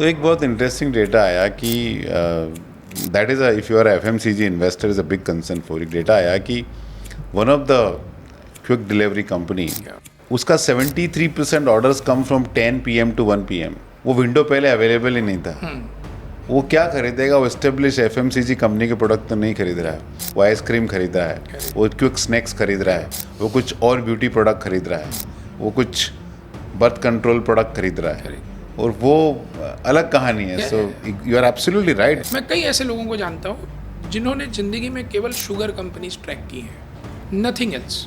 तो एक बहुत इंटरेस्टिंग डेटा आया कि that is if you are FMCG investor is a big concern for. एक डेटा आया कि one of the quick delivery company उसका 73% orders come from 10 PM to 1 PM। वो विंडो पहले अवेलेबल ही नहीं था। वो क्या खरीदेगा? वो एस्टेब्लिश एफएमसीजी कंपनी के प्रोडक्ट तो नहीं खरीद रहा है। वो आइसक्रीम खरीद रहा है, वो क्विक स्नैक्स खरीद रहा है, वो कुछ और ब्यूटी प्रोडक्ट खरीद रहा है, वो कुछ बर्थ कंट्रोल प्रोडक्ट खरीद रहा है, और वो अलग कहानी है। So you are absolutely right. मैं कई ऐसे लोगों को जानता हूँ जिन्होंने जिंदगी में केवल शुगर कंपनीज ट्रैक की हैं, नथिंग एल्स।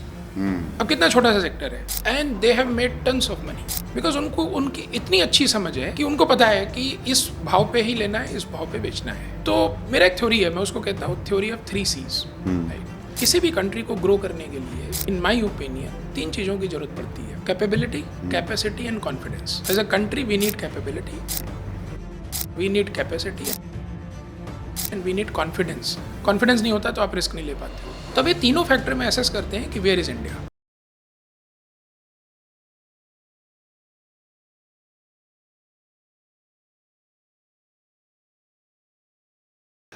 अब कितना छोटा सा सेक्टर है and they have made turns of money because उनको उनकी इतनी अच्छी समझ है कि उनको पता है कि इस भाव पे ही लेना है, इस भाव पे बेचना है। तो मेरा एक थ्योरी है, मैं उसको कहता हूँ थ्योरी ऑफ 3 C's। किसी भी कंट्री को ग्रो करने के लिए इन माई ओपिनियन 3 चीज़ों की जरूरत पड़ती है: capability, capacity and confidence. As a country we need capability, we need capacity and we need confidence. Confidence नहीं होता तो आप रिस्क नहीं ले पाते। तब ये तीनों फैक्टर में असेस करते हैं कि वेयर इज इंडिया।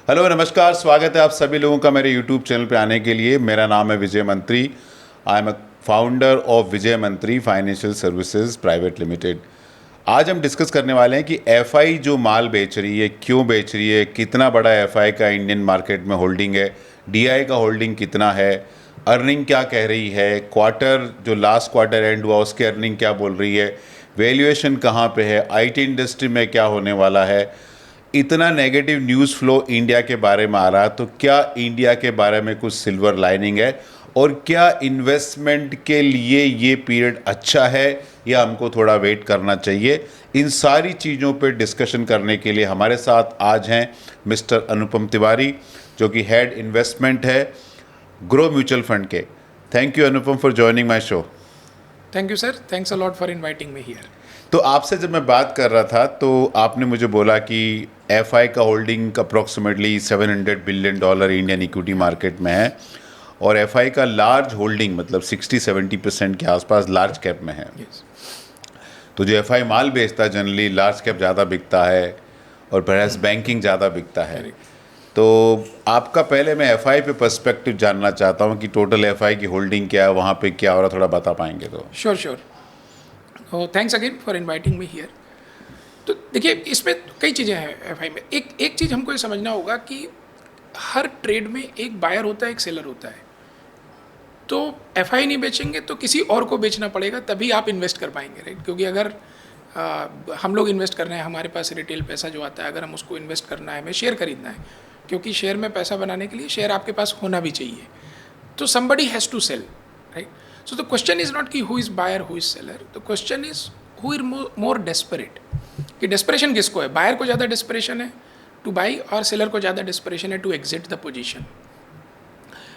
हेलो नमस्कार, स्वागत है आप सभी लोगों का मेरे यूट्यूब चैनल पे आने के लिए। मेरा नाम है Vijay Mantri. I am a founder of Vijay Mantri financial services private limited. आज हम डिस्कस करने वाले हैं कि एफआई जो माल बेच रही है, क्यों बेच रही है, कितना बड़ा एफआई का इंडियन मार्केट में होल्डिंग है, डीआई का होल्डिंग कितना है, अर्निंग क्या कह रही है, क्वार्टर जो लास्ट क्वार्टर एंड हुआ उसके अर्निंग क्या बोल रही है, वैल्यूएशन कहाँ पे है, आईटी इंडस्ट्री में क्या होने वाला है। इतना नेगेटिव न्यूज़ फ्लो इंडिया के बारे में आ रहा है, तो क्या इंडिया के बारे में कुछ सिल्वर लाइनिंग है, और क्या इन्वेस्टमेंट के लिए ये पीरियड अच्छा है या हमको थोड़ा वेट करना चाहिए? इन सारी चीज़ों पे डिस्कशन करने के लिए हमारे साथ आज हैं मिस्टर अनुपम तिवारी, जो कि हेड इन्वेस्टमेंट है ग्रो म्यूचुअल फंड के। Thank you Anupam for joining my show. Thank you sir, thanks a lot for inviting me here. तो आपसे जब मैं बात कर रहा था तो आपने मुझे बोला कि एफआई का holding approximately $700 billion Indian equity market में है, और एफआई का लार्ज होल्डिंग मतलब 60-70% के आसपास लार्ज कैप में है। yes. तो जो एफआई माल बेचता है जनरली लार्ज कैप ज़्यादा बिकता है, और परहैप्स बैंकिंग ज़्यादा बिकता है। तो आपका पहले मैं एफआई पे पर्सपेक्टिव जानना चाहता हूँ कि टोटल एफआई की होल्डिंग क्या है, वहाँ पे क्या हो रहा, थोड़ा बता पाएंगे तो? Sure. Thanks again for inviting me here. तो देखिए, इसमें कई चीज़ें हैं एफआई में। एक चीज़ हमको ये समझना होगा कि हर ट्रेड में एक बायर होता है, एक सेलर होता है। तो एफआई नहीं बेचेंगे तो किसी और को बेचना पड़ेगा, तभी आप इन्वेस्ट कर पाएंगे, राइट? क्योंकि अगर हम लोग इन्वेस्ट कर रहे हैं, हमारे पास रिटेल पैसा जो आता है, अगर हम उसको इन्वेस्ट करना है, हमें शेयर खरीदना है, क्योंकि शेयर में पैसा बनाने के लिए शेयर आपके पास होना भी चाहिए। तो somebody has to sell, right? So the question is not कि who is buyer, who is seller. The question is who is more desperate. कि desperation किसको है? बायर को ज़्यादा desperation है to buy, और सेलर को ज़्यादा desperation है to exit the position.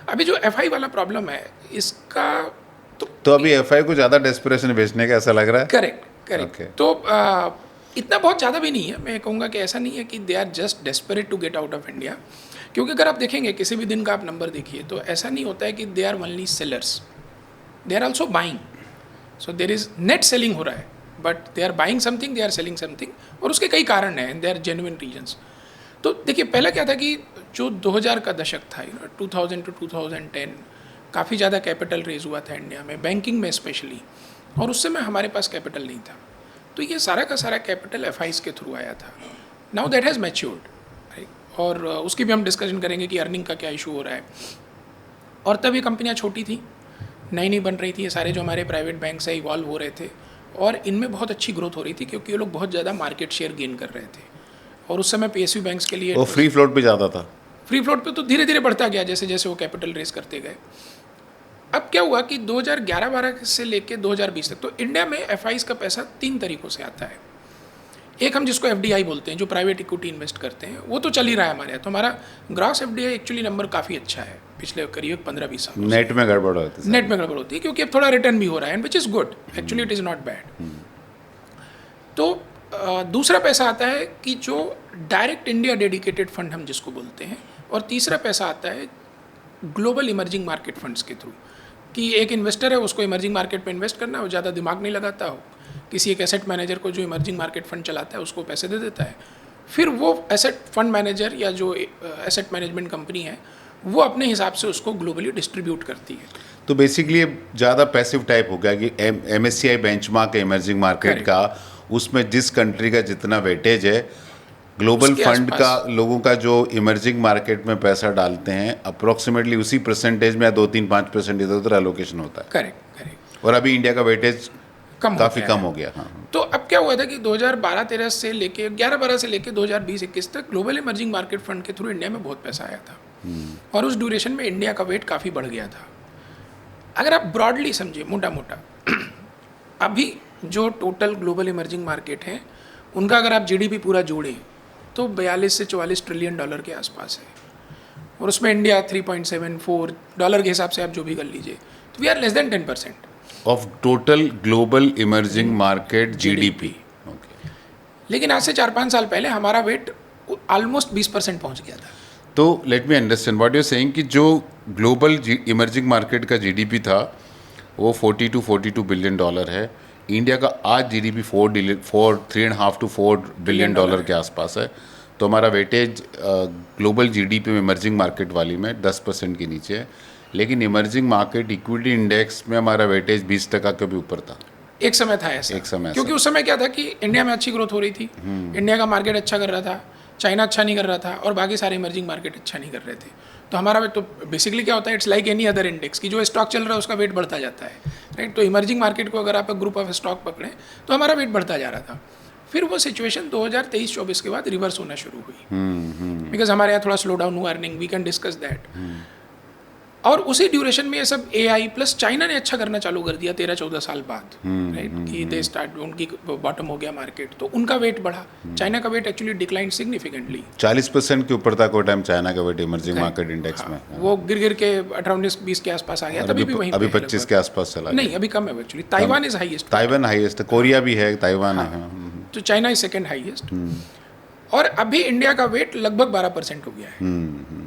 अभी जो एफआई वाला प्रॉब्लम है इसका तो अभी एफआई को ज़्यादा डेस्परेशन बेचने का ऐसा लग रहा है? करेक्ट। Okay. तो इतना बहुत ज़्यादा भी नहीं है। मैं कहूँगा कि ऐसा नहीं है कि they are just desperate to get out of India, क्योंकि अगर आप देखेंगे किसी भी दिन का आप नंबर देखिए तो ऐसा नहीं होता है कि they are only sellers, they are also buying. So there is net selling हो रहा है, but they are buying something, they are selling something, और उसके कई कारण हैं, दे आर जेन्युइन रीजन्स। तो देखिए, पहला क्या था कि जो 2000 का दशक था, 2000 टू 2010 काफ़ी ज़्यादा कैपिटल रेज हुआ था इंडिया में, बैंकिंग में स्पेशली, और उस समय हमारे पास कैपिटल नहीं था। तो ये सारा का सारा कैपिटल एफआईज के थ्रू आया था। Now that has matured, right? और उसकी भी हम डिस्कशन करेंगे कि अर्निंग का क्या इशू हो रहा है। और तब ये कंपनियाँ छोटी थी, नई बन रही थी, ये सारे जो हमारे प्राइवेट बैंक से इवॉल्व हो रहे थे, और इनमें बहुत अच्छी ग्रोथ हो रही थी क्योंकि ये लोग बहुत ज़्यादा मार्केट शेयर गेन कर रहे थे। और उस समय पीएसयू बैंक्स के लिए वो फ्री फ्लोट पे ज़्यादा था। फ्री फ्लोट पे तो धीरे धीरे बढ़ता गया जैसे जैसे वो कैपिटल रेज करते गए। अब क्या हुआ कि 2011-12 से लेके 2020 तक तो इंडिया में एफआईज का पैसा 3 तरीक़ों से आता है। एक हम जिसको एफडीआई बोलते हैं, जो प्राइवेट इक्विटी इन्वेस्ट करते हैं, वो तो चल ही रहा है हमारे यहाँ। तो हमारा ग्रॉस एफडीआई एक्चुअली नंबर काफ़ी अच्छा है पिछले करीब 15-20 साल। नेट में गड़बड़ होती है। नेट में गड़बड़ होती है क्योंकि अब थोड़ा रिटर्न भी हो रहा है, and which is good, actually it is not bad. तो दूसरा पैसा आता है कि जो डायरेक्ट इंडिया डेडिकेटेड फंड हम जिसको बोलते हैं, और तीसरा पैसा आता है ग्लोबल इमर्जिंग मार्केट फंड्स के थ्रू, कि एक इन्वेस्टर है, उसको इमर्जिंग मार्केट पे इन्वेस्ट करना है, वो ज़्यादा दिमाग नहीं लगाता हो, किसी एक एसेट मैनेजर को जो इमर्जिंग मार्केट फंड चलाता है उसको पैसे दे देता है, फिर वो एसेट फंड मैनेजर या जो एसेट मैनेजमेंट कंपनी है वो अपने हिसाब से उसको ग्लोबली डिस्ट्रीब्यूट करती है। तो बेसिकली ज़्यादा पैसिव टाइप हो गया कि MSCI बेंचमार्क है इमर्जिंग मार्केट का, उसमें जिस कंट्री का जितना वेटेज है, ग्लोबल उसके फंड का आसपास। लोगों का जो इमर्जिंग मार्केट में पैसा डालते हैं अप्रोक्सीमेटली उसी परसेंटेज में 2-3-5% इधर उधर एलोकेशन होता है। Correct correct. और अभी इंडिया का वेटेज कम हो काफ़ी गया कम है। हो गया। हाँ, तो अब क्या हुआ था कि 2012-13 से लेके 11-12 से लेके 2020-21 तक ग्लोबल इमर्जिंग मार्केट फंड के थ्रू इंडिया में बहुत पैसा आया था और उस ड्यूरेशन में इंडिया का वेट काफ़ी बढ़ गया था। अगर आप ब्रॉडली समझिए, मोटा मोटा अभी जो टोटल ग्लोबल इमर्जिंग मार्केट है उनका अगर आप जीडीपी पूरा जोड़ें तो 42 से 44 ट्रिलियन डॉलर के आसपास है और उसमें इंडिया 3.74 डॉलर के हिसाब से आप जो भी कर लीजिए, तो we are less than 10% of total global emerging market GDP। Okay, लेकिन आज से 4-5 साल पहले हमारा वेट ऑलमोस्ट 20% पहुंच गया था। तो let me understand what you saying कि जो ग्लोबल इमर्जिंग मार्केट का GDP था वो 42 बिलियन डॉलर है। इंडिया का आज GDP 3.5 to 4 बिलियन डॉलर के आसपास है। तो हमारा वेटेज ग्लोबल GDP में इमर्जिंग मार्केट वाली में 10% के नीचे है, लेकिन इमर्जिंग मार्केट इक्विटी इंडेक्स में हमारा वेटेज 20% के भी ऊपर था। एक समय था ऐसा, एक समय क्योंकि उस समय क्या था कि इंडिया में अच्छी ग्रोथ हो रही थी, इंडिया का मार्केट अच्छा कर रहा था, चाइना अच्छा नहीं कर रहा था और बाकी सारे इमर्जिंग मार्केट अच्छा नहीं कर रहे थे। तो हमारा वेट तो बेसिकली क्या होता है, it's like any other index की जो स्टॉक चल रहा है उसका वेट बढ़ता जाता है, राइट। तो इमर्जिंग मार्केट को अगर आप ग्रुप ऑफ स्टॉक पकड़ें तो हमारा वेट बढ़ता जा रहा था। फिर वो सिचुएशन 2023-24 के बाद रिवर्स होना शुरू हुई, बिकॉज हमारे यहाँ थोड़ा स्लो डाउन हुआ earning, we can discuss that. और उसी ड्यूरेशन में ये सब AI प्लस चाइना ने अच्छा करना चालू कर दिया 13-14 साल बाद, राइट, कि दे स्टार्ट, उनकी बॉटम हो गया मार्केट, तो उनका वेट बढ़ा। चाइना का वेट एक्चुअली डिक्लाइन सिग्निफिकेंटली, 40% के ऊपर था कोई टाइम चाइना का वेट इमर्जिंग मार्केट इंडेक्स में। वो गिर गिर के 18-19-20 के आसपास आ गया, तभी भी वहीं अभी पे है 25 लगभग। के आसपास चला नहीं, अभी कम है actually. Taiwan is highest, Taiwan highest है, कोरिया भी है, ताइवान है। तो चाइना इज सेकेंड हाईएस्ट और अभी इंडिया का वेट लगभग 12% हो गया है।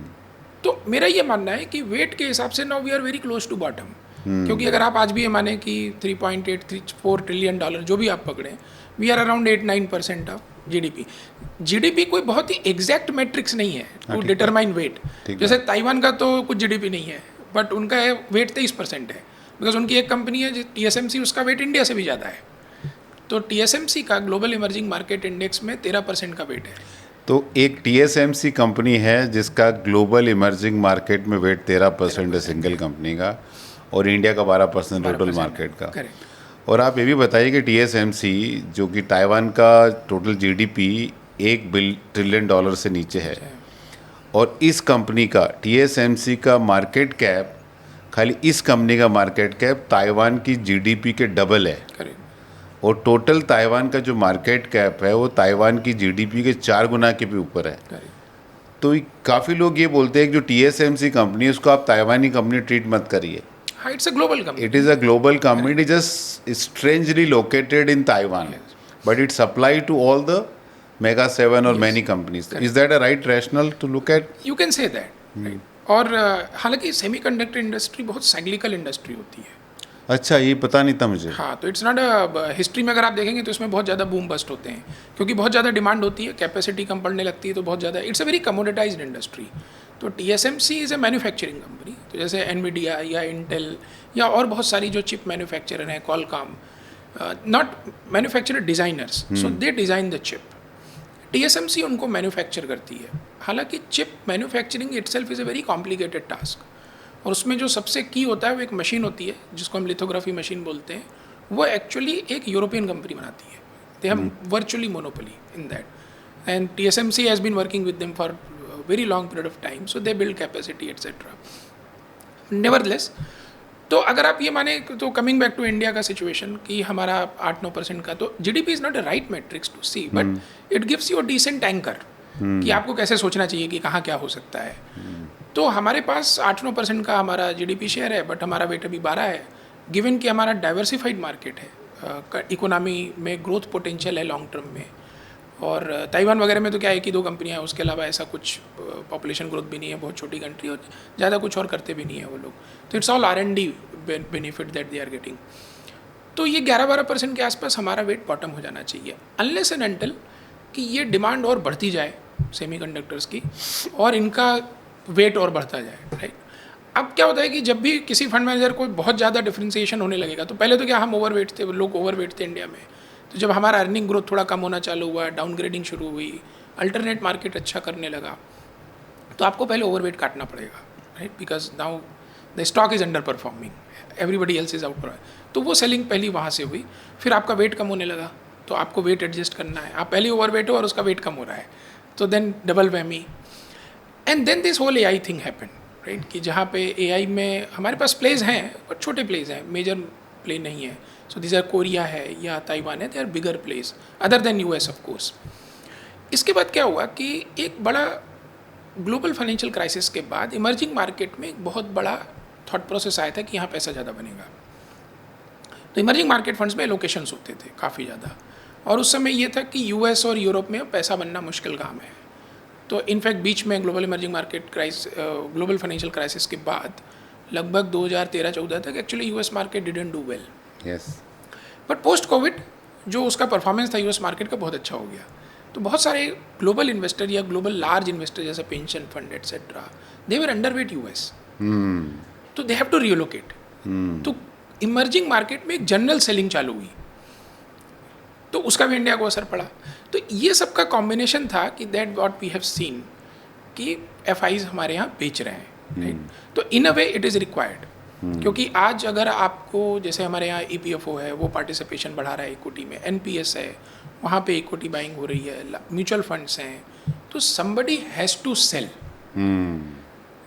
तो मेरा ये मानना है कि वेट के हिसाब से now we are very close to bottom, क्योंकि अगर आप आज भी ये माने कि 3.834 ट्रिलियन डॉलर जो भी आप पकड़ें, we are around 8-9% of GDP कोई बहुत ही एग्जैक्ट मैट्रिक्स नहीं है टू डिटरमाइन वेट। जैसे ताइवान का तो कुछ जीडीपी नहीं है, बट उनका वेट 23% है, बिकॉज उनकी एक कंपनी है TSMC, उसका वेट इंडिया से भी ज़्यादा है। तो TSMC का ग्लोबल इमर्जिंग मार्केट इंडेक्स में 13% का वेट है। तो एक TSMC कंपनी है जिसका ग्लोबल इमर्जिंग मार्केट में वेट 13% है सिंगल कंपनी का, और इंडिया का 12% टोटल मार्केट का। करेक्ट। और आप ये भी बताइए कि TSMC जो कि ताइवान का टोटल GDP 1 ट्रिलियन डॉलर से नीचे है, और इस कंपनी का TSMC का मार्केट कैप, खाली इस कंपनी का मार्केट कैप ताइवान की GDP के डबल है। करेक्ट। और टोटल ताइवान का जो मार्केट कैप है वो ताइवान की GDP के 4 गुना के भी ऊपर है। करेक्ट। तो काफ़ी लोग ये बोलते हैं कि जो TSMC कंपनी है उसको आप ताइवानी कंपनी ट्रीट मत करिए। हाँ, it's a global company. It is a global company, it is just strangely located in Taiwan, but it supply to all the mega 7 और many companies. Is that a right rational to look at? You can say that, right. और हालांकि semiconductor industry बहुत cyclical industry होती है। अच्छा, ये पता नहीं था मुझे। हाँ, तो इट्स नॉट हिस्ट्री में अगर आप देखेंगे तो इसमें बहुत ज़्यादा बूम बस्ट होते हैं, क्योंकि बहुत ज़्यादा डिमांड होती है, कैपेसिटी कम पड़ने लगती है, तो बहुत ज़्यादा इट्स अ वेरी कमोडिटाइज्ड इंडस्ट्री। तो TSMC is a manufacturing company, तो जैसे NVIDIA या इंटेल या और बहुत सारी जो चिप मैन्युफैक्चरर हैं, Qualcomm, not manufacturer, designers, so they design the chip. TSMC उनको मैन्युफैक्चर करती है। हालांकि chip manufacturing itself is a very complicated task, और उसमें जो सबसे की होता है वो एक मशीन होती है जिसको हम लिथोग्राफी मशीन बोलते हैं। वो एक्चुअली एक यूरोपियन कंपनी बनाती है, they have virtually monopoly in that, and TSMC has been working with them for very long period of time, so they build capacity etcetera. Nevertheless, तो अगर आप ये माने तो कमिंग बैक टू इंडिया का situation कि हमारा 8-9% का, तो GDP is not a right matrix to see, but it gives you a decent anchor कि आपको कैसे सोचना चाहिए कि कहाँ क्या हो सकता है। तो हमारे पास 8-9% का हमारा GDP शेयर है, बट हमारा वेट अभी 12 है, गिवन कि हमारा डाइवर्सिफाइड मार्केट है, इकोनॉमी में ग्रोथ पोटेंशियल है लॉन्ग टर्म में। और ताइवान वगैरह में तो क्या है कि 2 कंपनियां हैं, उसके अलावा ऐसा कुछ पॉपुलेशन ग्रोथ भी नहीं है, बहुत छोटी कंट्री, और ज़्यादा कुछ और करते भी नहीं है वो लोग। तो it's all R&D benefit that they are getting. तो ये 11-12% के आसपास हमारा वेट बॉटम हो जाना चाहिए, अनलेस एंड अनटिल कि ये डिमांड और बढ़ती जाए सेमीकंडक्टर्स की और इनका वेट और बढ़ता जाए, राइट। अब क्या होता है कि जब भी किसी फंड मैनेजर को बहुत ज़्यादा डिफरेंशिएशन होने लगेगा, तो पहले तो क्या हम ओवरवेट थे, लोग ओवरवेट थे इंडिया में, तो जब हमारा अर्निंग ग्रोथ थोड़ा कम होना चालू हुआ, डाउनग्रेडिंग शुरू हुई, अल्टरनेट मार्केट अच्छा करने लगा, तो आपको पहले ओवरवेट काटना पड़ेगा, right, because now the stock is under performing, everybody else is out. तो वो सेलिंग पहली वहाँ से हुई, फिर आपका वेट कम होने लगा, तो आपको वेट एडजस्ट करना है, आप पहले ओवरवेट हो और उसका वेट कम हो रहा है, तो then double whammy, and then this whole AI thing happen, right, कि जहाँ पे AI में हमारे पास प्लेज हैं बट छोटे प्लेज हैं, मेजर प्ले नहीं है। सो दिस आर कोरिया है या ताइवान है, they are bigger plays other than US of course. इसके बाद क्या हुआ कि एक बड़ा ग्लोबल फाइनेंशियल क्राइसिस के बाद इमर्जिंग मार्केट में एक बहुत बड़ा थॉट प्रोसेस आया था कि यहाँ पैसा ज़्यादा बनेगा। तो इमर्जिंग मार्केट फंड्स में एलोकेशंस होते थे काफ़ी ज़्यादा, और उस समय ये था कि US और यूरोप में पैसा बनना मुश्किल काम है। तो इनफैक्ट बीच में global emerging market global financial crisis के बाद लगभग 2013-14 तक actually US market didn't do well, yes, but post Covid जो उसका परफॉर्मेंस था US मार्केट का बहुत अच्छा हो गया। तो बहुत सारे ग्लोबल इन्वेस्टर या ग्लोबल लार्ज इन्वेस्टर जैसे पेंशन फंड एट्सेट्रा, दे वर अंडरवेट US, तो दे हैव टू रिलोकेट। तो इमर्जिंग मार्केट में एक जनरल सेलिंग चालू हुई, तो उसका भी इंडिया को असर पड़ा। तो ये सब का कॉम्बिनेशन था कि that what we have seen कि FIs हमारे यहाँ बेच रहे हैं, राइट। तो in a way it is required, क्योंकि आज अगर आपको जैसे हमारे यहाँ EPFO है, वो पार्टिसिपेशन बढ़ा रहा है इक्विटी में, NPS है, वहाँ पे इक्विटी बाइंग हो रही है, म्यूचुअल फंड्स हैं, तो समबडी हैज़ टू सेल,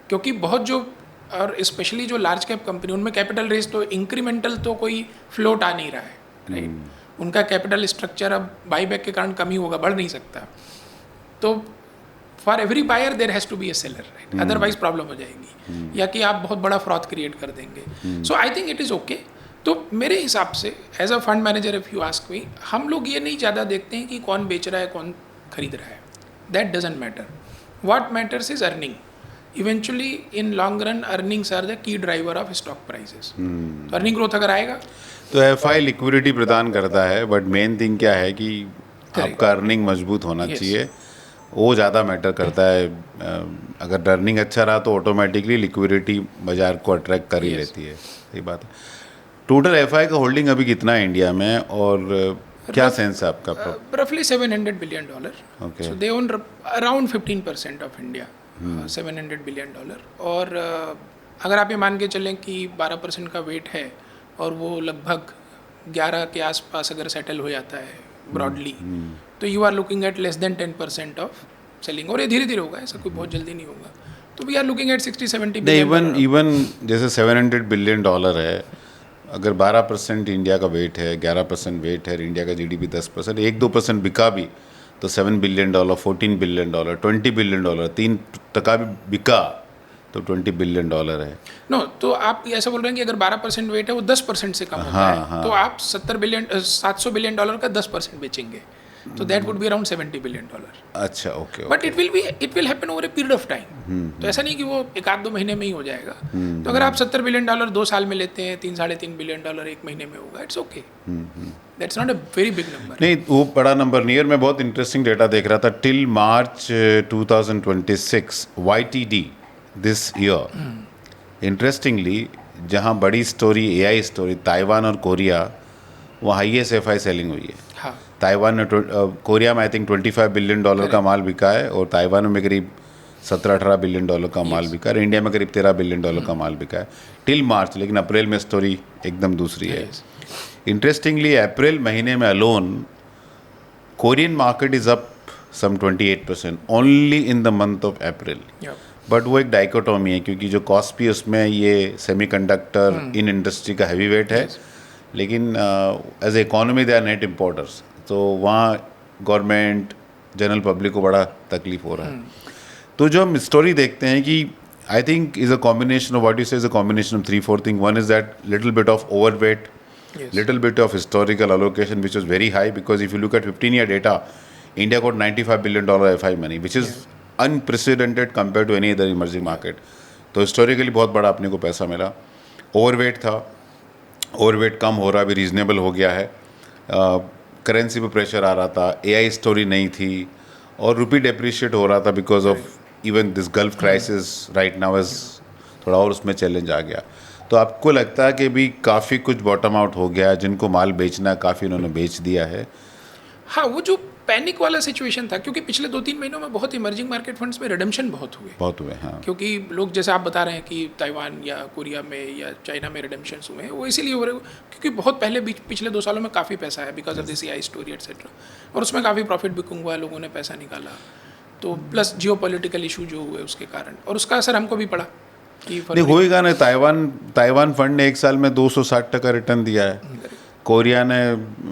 क्योंकि बहुत जो और स्पेशली जो लार्ज कैप कंपनी, उनमें कैपिटल रेज तो इंक्रीमेंटल तो कोई फ्लोट आ नहीं रहा है, राइट। उनका कैपिटल स्ट्रक्चर अब बाईबैक के कारण कम ही होगा, बढ़ नहीं सकता। तो for every buyer there has to be a seller, right, otherwise problem हो जाएगी, या कि आप बहुत बड़ा फ्रॉड क्रिएट कर देंगे। So I think it is okay. तो मेरे हिसाब से as a fund manager if you ask me, हम लोग ये नहीं ज़्यादा देखते हैं कि कौन बेच रहा है कौन खरीद रहा है, that doesn't matter. What matters is earning. Eventually in long run earnings are the key driver of stock prices. तो अर्निंग ग्रोथ अगर आएगा तो FI लिक्विडिटी प्रदान करता है, बट मेन थिंग क्या है कि आपका अर्निंग मजबूत होना चाहिए, वो ज़्यादा मैटर करता है। अगर अर्निंग अच्छा रहा तो ऑटोमेटिकली लिक्विडिटी बाजार को अट्रैक्ट कर ही लेती है, सही बात है। टोटल FI का होल्डिंग अभी कितना है इंडिया में, और क्या सेंस है आपका? रफली $700 billion, Okay. so they own around 15% of India, $700 billion। और अगर आप ये मान के चलें कि 12% का वेट है और वो लगभग 11 के आसपास अगर सेटल हो जाता है ब्रॉडली, तो you are looking at less than 10% of selling, और ये धीरे धीरे होगा, ऐसा कोई बहुत जल्दी नहीं होगा। तो we are looking at 60-70 billion. Even जैसे $700 बिलियन है, अगर 12% इंडिया का वेट है, 11% वेट है, इंडिया का GDP 10%, 1-2% बिका भी तो $7 बिलियन, $14 बिलियन, $20 बिलियन, 3% भी बिका तो $20 बिलियन है। नो, तो आप ऐसा बोल रहे हैं कि अगर 12% वेट है वो 10% से कम होता है, तो आप $700 बिलियन का 10% बेचेंगे, तो that would be around $70 billion. अच्छा, okay. But it will happen over a period of time. तो ऐसा नहीं कि वो 1-2 महीने में ही हो जाएगा। तो अगर आप $70 बिलियन 2 साल में लेते हैं, 3-3.5 बिलियन 1 महीने में होगा, it's okay, that's not a very big number. नहीं, वो बड़ा नंबर नहीं है। मैं बहुत इंटरेस्टिंग डेटा देख रहा था, till March 2026 YTD this year, interestingly जहाँ बड़ी स्टोरी AI स्टोरी ताइवान और कोरिया, वहाँ हाईएस्ट FI सेलिंग हुई है। हाँ, ताइवान में कोरिया में आई थिंक $25 बिलियन का माल बिका है, और ताइवान में करीब $17-18 बिलियन का माल बिका है, इंडिया में करीब $13 बिलियन का माल बिका है टिल मार्च। लेकिन अप्रैल में स्टोरी एकदम दूसरी है। इंटरेस्टिंगली अप्रैल महीने में alone Korean market is up some 28% only in the month of April. But वो एक डाइकोटॉमी है, क्योंकि जो कॉस्ट भी उसमें ये सेमीकंडक्टर इन इंडस्ट्री का हैवी वेट है, लेकिन as a economy they are net importers, तो वहाँ गवर्नमेंट जनरल पब्लिक को बड़ा तकलीफ हो रहा है। तो जो हम स्टोरी देखते हैं कि I think is a combination of what you say, is a combination of 3-4 thing. One is that little bit of overweight, little bit of historical allocation which was very high, because if you look at 15-year data, India got $95 billion FI money, which is unprecedented compared to any other emerging market. तो historically बहुत बड़ा अपने को पैसा मिला। Overweight था, overweight कम हो रहा, भी रीजनेबल हो गया है, करेंसी पे प्रेशर आ रहा था, एआई स्टोरी नहीं थी, और रुपी डेप्रिशिएट हो रहा था because of even this gulf crisis right now is थोड़ा और उसमें चैलेंज आ गया। तो आपको लगता है कि भी काफ़ी कुछ बॉटम आउट हो गया है, जिनको माल बेचना है काफ़ी उन्होंने बेच दिया है? हाँ, वो जो पैनिक वाला सिचुएशन था, क्योंकि पिछले 2-3 महीनों में बहुत इमर्जिंग मार्केट फंड्स में रिडेम्पशन बहुत हुए, हाँ। क्योंकि लोग जैसे आप बता रहे हैं कि ताइवान या कोरिया में या चाइना में रिडेम्पशंस हुए हैं, वो इसीलिए हो रहे क्योंकि बहुत पहले पिछले 2 सालों में काफ़ी पैसा है because of this AI story etcetera, और उसमें काफ़ी प्रॉफिट बुकिंग हुआ, लोगों ने पैसा निकाला, तो प्लस जियो पॉलिटिकल इशू जो हुए उसके कारण, और उसका असर हमको भी पड़ा कि नहीं होएगा ना। ताइवान फंड ने एक साल में 260% रिटर्न दिया है। कोरिया ने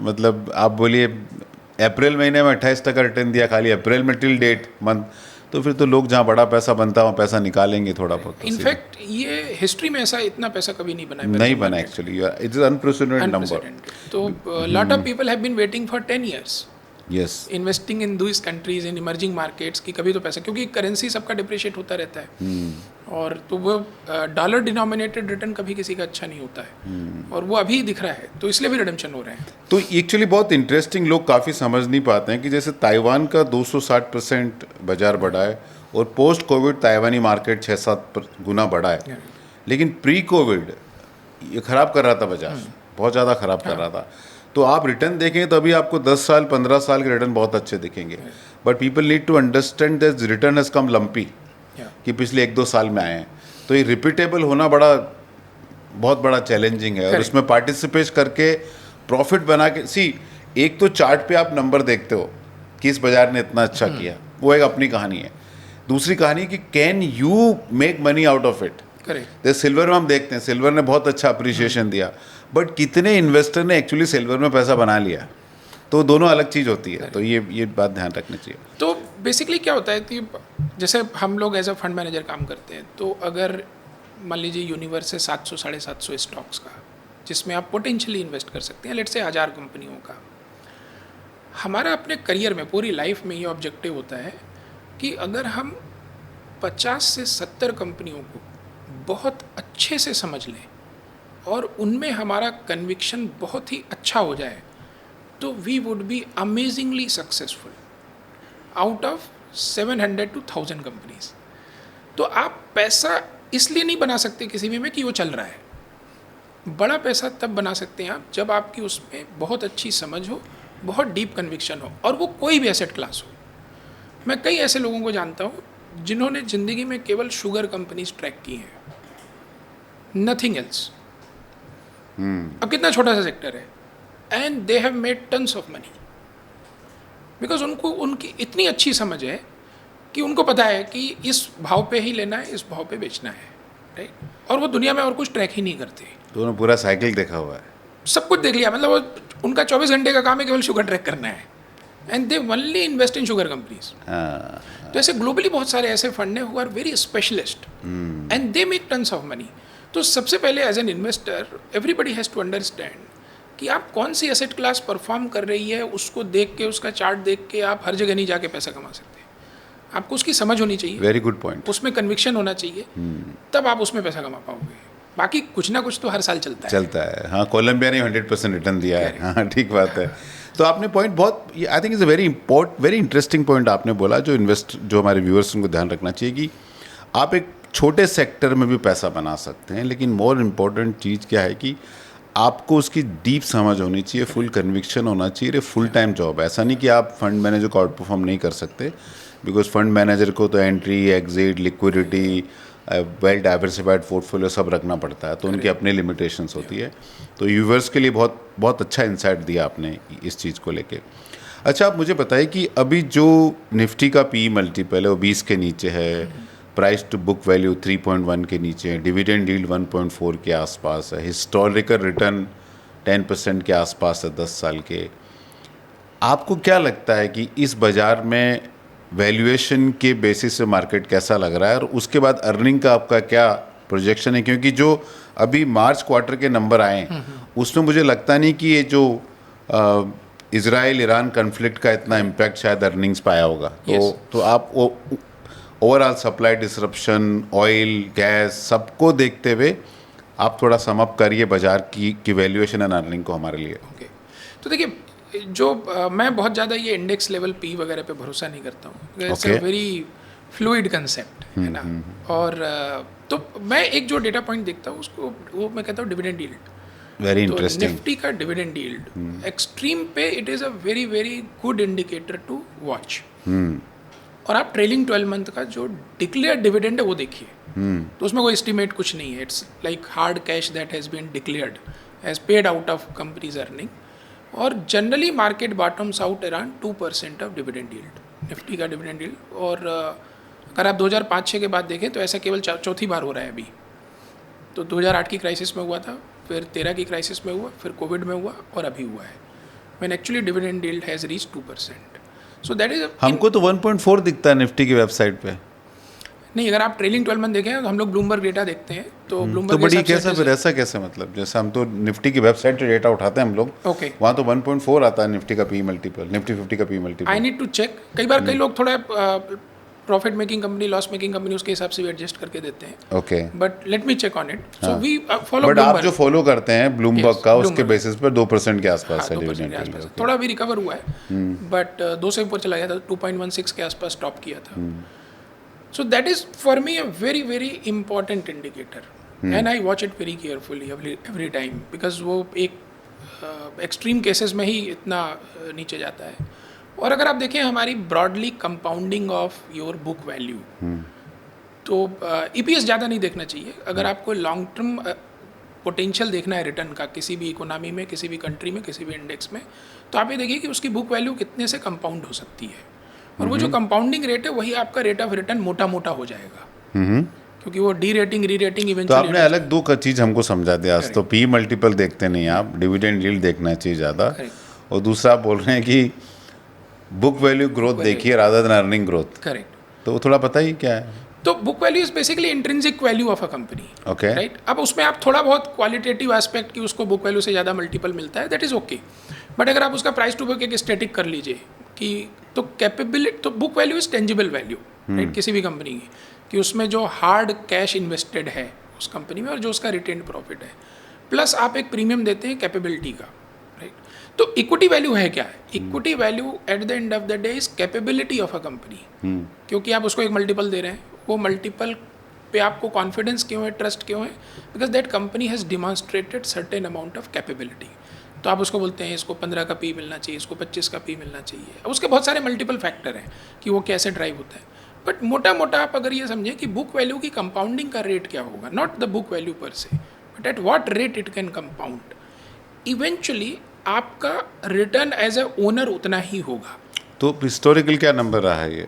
मतलब आप बोलिए अप्रैल महीने में 28% रिटर्न दिया, खाली अप्रैल में टिल डेट मंथ। तो फिर तो लोग जहाँ बड़ा पैसा बनता है वहाँ पैसा निकालेंगे थोड़ा बहुत। इनफैक्ट ये हिस्ट्री में ऐसा इतना पैसा कभी नहीं बना, नहीं बना actually, it is unprecedented number. तो lot of people have been waiting for 10 years yes, investing in those countries in emerging markets की कभी तो पैसा, क्योंकि करेंसी सबका डिप्रिशिएट होता रहता है, और तो वो डॉलर डिनोमिनेटेड रिटर्न कभी किसी का अच्छा नहीं होता है, और वो अभी दिख रहा है, तो इसलिए भी रिडेम्पशन हो रहे हैं। तो एक्चुअली बहुत इंटरेस्टिंग, लोग काफ़ी समझ नहीं पाते हैं कि जैसे ताइवान का 260% बाजार बढ़ा है, और पोस्ट कोविड ताइवानी मार्केट 6-7 गुना बढ़ा है, लेकिन प्री कोविड ये खराब कर रहा था बाजार, बहुत ज़्यादा खराब कर रहा था। तो आप रिटर्न देखें तो अभी आपको 10 साल 15 साल के रिटर्न बहुत अच्छे दिखेंगे, but people need to understand that return has come lumpy, कि पिछले 1-2 साल में आए हैं। तो ये रिपीटेबल होना बहुत बड़ा चैलेंजिंग है, और उसमें पार्टिसिपेट करके प्रॉफिट बना के एक तो चार्ट पे आप नंबर देखते हो कि इस बाजार ने इतना अच्छा किया, वो एक अपनी कहानी है। दूसरी कहानी कि can you make money out of it. जैसे सिल्वर में हम देखते हैं, सिल्वर ने बहुत अच्छा अप्रिसिएशन दिया, बट कितने इन्वेस्टर ने एक्चुअली सिल्वर में पैसा बना लिया, तो दोनों अलग चीज़ होती है। तो ये बात ध्यान रखनी चाहिए। तो बेसिकली क्या होता है कि जैसे हम लोग एज अ फंड मैनेजर काम करते हैं, तो अगर मान लीजिए यूनिवर्स है 700-750 स्टॉक्स का, जिसमें आप पोटेंशियली इन्वेस्ट कर सकते हैं, लेट से 1000 कंपनियों का। हमारा अपने करियर में पूरी लाइफ में ये ऑब्जेक्टिव होता है कि अगर हम 50 से 70 कंपनियों को बहुत अच्छे से समझ लें और उनमें हमारा कन्विक्शन बहुत ही अच्छा हो जाए, तो we would be amazingly successful out of 700 to 1000 companies. तो आप पैसा इसलिए नहीं बना सकते किसी भी में कि वो चल रहा है। बड़ा पैसा तब बना सकते हैं आप जब आपकी उसमें बहुत अच्छी समझ हो, बहुत डीप कन्विक्शन हो, और वो कोई भी एसेट क्लास हो। मैं कई ऐसे लोगों को जानता हूँ जिन्होंने ज़िंदगी में केवल शुगर कंपनीज ट्रैक की हैं, नथिंग एल्स। अब कितना छोटा सा सेक्टर है, and they have made turns of money, because उनको उनकी इतनी अच्छी समझ है कि उनको पता है कि इस भाव पे ही लेना है, इस भाव पे बेचना है, राइट। और वो दुनिया में और कुछ ट्रैक ही नहीं करते। तो उन्होंने पूरा साइकिल देखा हुआ है, सब कुछ देख लिया, मतलब वो उनका 24 घंटे का काम है केवल शुगर ट्रैक करना है, and they only invest in sugar companies. तो ऐसे ग्लोबली बहुत सारे ऐसे फंड हैं who are very specialist and they make tons of money. तो सबसे पहले as an investor everybody has to understand कि आप कौन सी एसेट क्लास परफॉर्म कर रही है, उसको देख के, उसका चार्ट देख के आप हर जगह नहीं जाके पैसा कमा सकते। आपको उसकी समझ होनी चाहिए, वेरी गुड पॉइंट, उसमें कन्विक्शन होना चाहिए, तब आप उसमें पैसा कमा पाओगे। बाकी कुछ ना कुछ तो हर साल चलता है। हाँ, कोलंबिया ने 100% रिटर्न दिया है। हाँ, ठीक बात है। तो आपने पॉइंट बहुत, आई think is a very interesting point आपने बोला, जो हमारे व्यूअर्स उनको ध्यान रखना चाहिए कि आप एक छोटे सेक्टर में भी पैसा बना सकते हैं, लेकिन मोर इम्पोर्टेंट चीज़ क्या है कि आपको उसकी डीप समझ होनी चाहिए, फुल कन्विक्शन होना चाहिए। फुल टाइम जॉब है, ऐसा नहीं कि आप फंड मैनेजर को आउट परफॉर्म नहीं कर सकते, बिकॉज फंड मैनेजर को तो entry, exit, liquidity, well diversified portfolio सब रखना पड़ता है, तो उनकी अपनी लिमिटेशंस होती है। तो यूवर्स के लिए बहुत अच्छा इंसाइट दिया आपने इस चीज़ को लेके। अच्छा, आप मुझे बताइए कि अभी जो निफ्टी का पी मल्टीपल है वो 20 के नीचे है, प्राइस टू बुक वैल्यू 3.1 के नीचे है, डिविडेंड यील्ड 1.4 के आसपास है, हिस्टोरिकल रिटर्न 10% के आसपास है 10 साल के। आपको क्या लगता है कि इस बाज़ार में वैल्यूएशन के बेसिस से मार्केट कैसा लग रहा है, और उसके बाद अर्निंग का आपका क्या प्रोजेक्शन है? क्योंकि जो अभी मार्च क्वार्टर के नंबर आए हैं उसमें मुझे लगता नहीं कि ये जो इजराइल ईरान कन्फ्लिक्ट का इतना इम्पैक्ट शायद अर्निंग्स पे आया होगा। तो आप overall supply disruption, oil, gas, सबको देखते हुए आप थोड़ा सम अप करिए बाजार की वैल्यूएशन एंड अर्निंग को हमारे लिए। ओके, तो देखिए जो मैं बहुत ज़्यादा ये इंडेक्स लेवल पी वगैरह पे भरोसा नहीं करता हूँ। It's a Okay. Very fluid concept है ना। और तो मैं एक जो डेटा पॉइंट देखता हूँ उसको वो मैं कहता हूँ डिविडेंड यील्ड। वेरी तो इंटरेस्टिंग। निफ्टी का डिविडेंड यील्ड एक्सट्रीम पे it is a very very good indicator to watch. और आप ट्रेलिंग 12 मंथ का जो डिक्लेयर डिविडेंड है वो देखिए, तो उसमें कोई एस्टिमेट कुछ नहीं है। It's like hard cash that has been declared has paid out of companies earning. और generally market bottoms out around 2% of dividend yield, Nifty का डिविडेंड यील्ड। और अगर आप 2005-06 के बाद देखें तो ऐसा केवल चौथी बार हो रहा है अभी। तो 2008 की क्राइसिस में हुआ था, फिर 13 की क्राइसिस में हुआ, फिर कोविड में हुआ और अभी हुआ है when actually dividend yield has reach 2%। So that is हमको तो 1.4 दिखता है निफ्टी की वेबसाइट पे। नहीं, अगर आप ट्रेलिंग 12 मंथ देखें तो हम लोग ब्लूमबर्ग डेटा देखते हैं, तो तो ब्लूमबर्ग बड़ी कैसा फिर ऐसा कैसे, मतलब जैसे हम तो निफ्टी की वेबसाइट से डेटा उठाते हैं हम लोग, ओके, वहाँ तो 1.4 आता है निफ्टी का पी मल्टीपल, निफ्टी 50 का P E multiple. Need to check. कई बार कई लोग थोड़ा profit making company, loss making company, उसके हिसाब से भी एडजस्ट करके देते हैं। Okay, but let me check on it. So we follow but आप जो ब्लूमबर्ग। फॉलो करते हैं ब्लूमबर्ग Yes, का, उसके Bloomberg। बेसिस पर 2% के हाँ, आसपास है 2% के डिविडेंड आसपास यील्ड। थोड़ा भी रिकवर हुआ है, बट 2 से ऊपर चला गया था, 2.16 के आसपास टॉप किया था। So that is for me a very very important indicator and I watch it very carefully every time, because वो एक एक्सट्रीम केसेस में ही इतना नीचे जाता है। और अगर आप देखें हमारी broadly compounding of your book value, तो ईपीएस ज़्यादा नहीं देखना चाहिए। अगर आपको लॉन्ग टर्म पोटेंशियल देखना है रिटर्न का किसी भी इकोनॉमी में, किसी भी कंट्री में, किसी भी इंडेक्स में, तो आप ये देखिए कि उसकी बुक वैल्यू कितने से कंपाउंड हो सकती है। और वो जो कंपाउंडिंग रेट है वही आपका रेट ऑफ रिटर्न मोटा मोटा हो जाएगा, क्योंकि वो डी रेटिंग री रेटिंग तो इवेंचुअली। आपने अलग दो चीज़ हमको समझा दिया आज। तो पी मल्टीपल देखते नहीं आप, डिविडेंड यील्ड देखना चाहिए ज़्यादा, और दूसरा आप बोल रहे हैं कि बुक वैल्यू ग्रोथ देखिए rather than earning growth. Correct. तो वो थोड़ा पता ही क्या है। तो book value is basically intrinsic value of a company, okay, right. अब उसमें आप थोड़ा बहुत क्वालिटेटिव एस्पेक्ट की उसको बुक वैल्यू से ज़्यादा मल्टीपल मिलता है, दैट इज़ ओके। बट अगर आप उसका प्राइस टू बुक एक स्टैटिक कर लीजिए कि तो कैपेबिलिटी, तो book value is tangible value, right, किसी भी कंपनी की, कि उसमें जो हार्ड कैश इन्वेस्टेड है उस कंपनी में और जो उसका रिटेन्ड प्रॉफिट है, प्लस आप एक प्रीमियम देते हैं कैपेबिलिटी का, राइट। तो इक्विटी वैल्यू है क्या है? Equity value at the end of the day is capability of a company, क्योंकि आप उसको एक मल्टीपल दे रहे हैं। वो मल्टीपल पे आपको कॉन्फिडेंस क्यों है, ट्रस्ट क्यों है? Because that company has demonstrated certain amount of capability. तो आप उसको बोलते हैं इसको 15 का पी मिलना चाहिए, इसको 25 का पी मिलना चाहिए। अब उसके बहुत सारे मल्टीपल फैक्टर हैं कि वो कैसे ड्राइव होता है। बट मोटा मोटा आप अगर ये समझें कि बुक वैल्यू की कंपाउंडिंग का रेट क्या होगा, नॉट द बुक वैल्यू पर से, but at what rate it can compound, eventually आपका रिटर्न एज अ ओनर उतना ही होगा। तो हिस्टोरिकल क्या नंबर रहा है ये?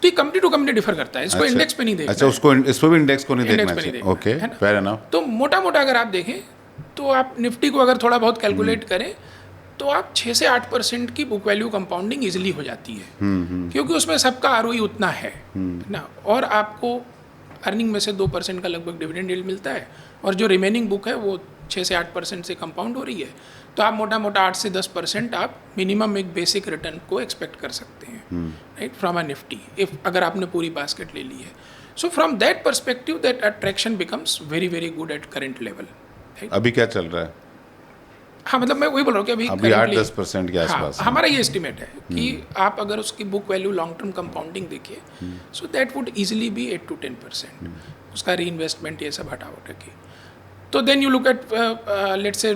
तो ये कंपनी टू कंपनी डिफर करता है, इसको अच्छा, इंडेक्स पे नहीं देखना अच्छा, है। उसको इस पर भी इंडेक्स को नहीं इंडेक्स देखना पे नहीं चाहिए। देखना ओके, है ना? Fair enough. तो मोटा मोटा अगर आप देखें तो आप निफ्टी को अगर थोड़ा बहुत कैलकुलेट करें तो आप 6 से 8% की बुक वैल्यू कंपाउंडिंग इजीली हो जाती है, क्योंकि उसमें सबका आरओई उतना है ना। और आपको अर्निंग में से 2% का लगभग डिविडेंड यील्ड मिलता है, और जो रिमेनिंग बुक है वो 6 से 8% से कंपाउंड हो रही है। तो आप मोटा मोटा 8 से 10% आप मिनिमम एक बेसिक रिटर्न को एक्सपेक्ट कर सकते हैं, right, from a Nifty, if अगर आपने पूरी बास्केट ले ली है। So from that perspective that attraction becomes very very good at current level. अभी क्या चल रहा है? हाँ, मतलब मैं वही बोल रहा हूँ कि अभी 8-10% के आसपास। हाँ, हमारा ये एस्टिमेट है कि आप अगर उसकी book value long term compounding देखिए, so that would easily be 8 to 10%। उसका री इन्वेस्टमेंट ये सब हटा उठा के, तो then you look at let say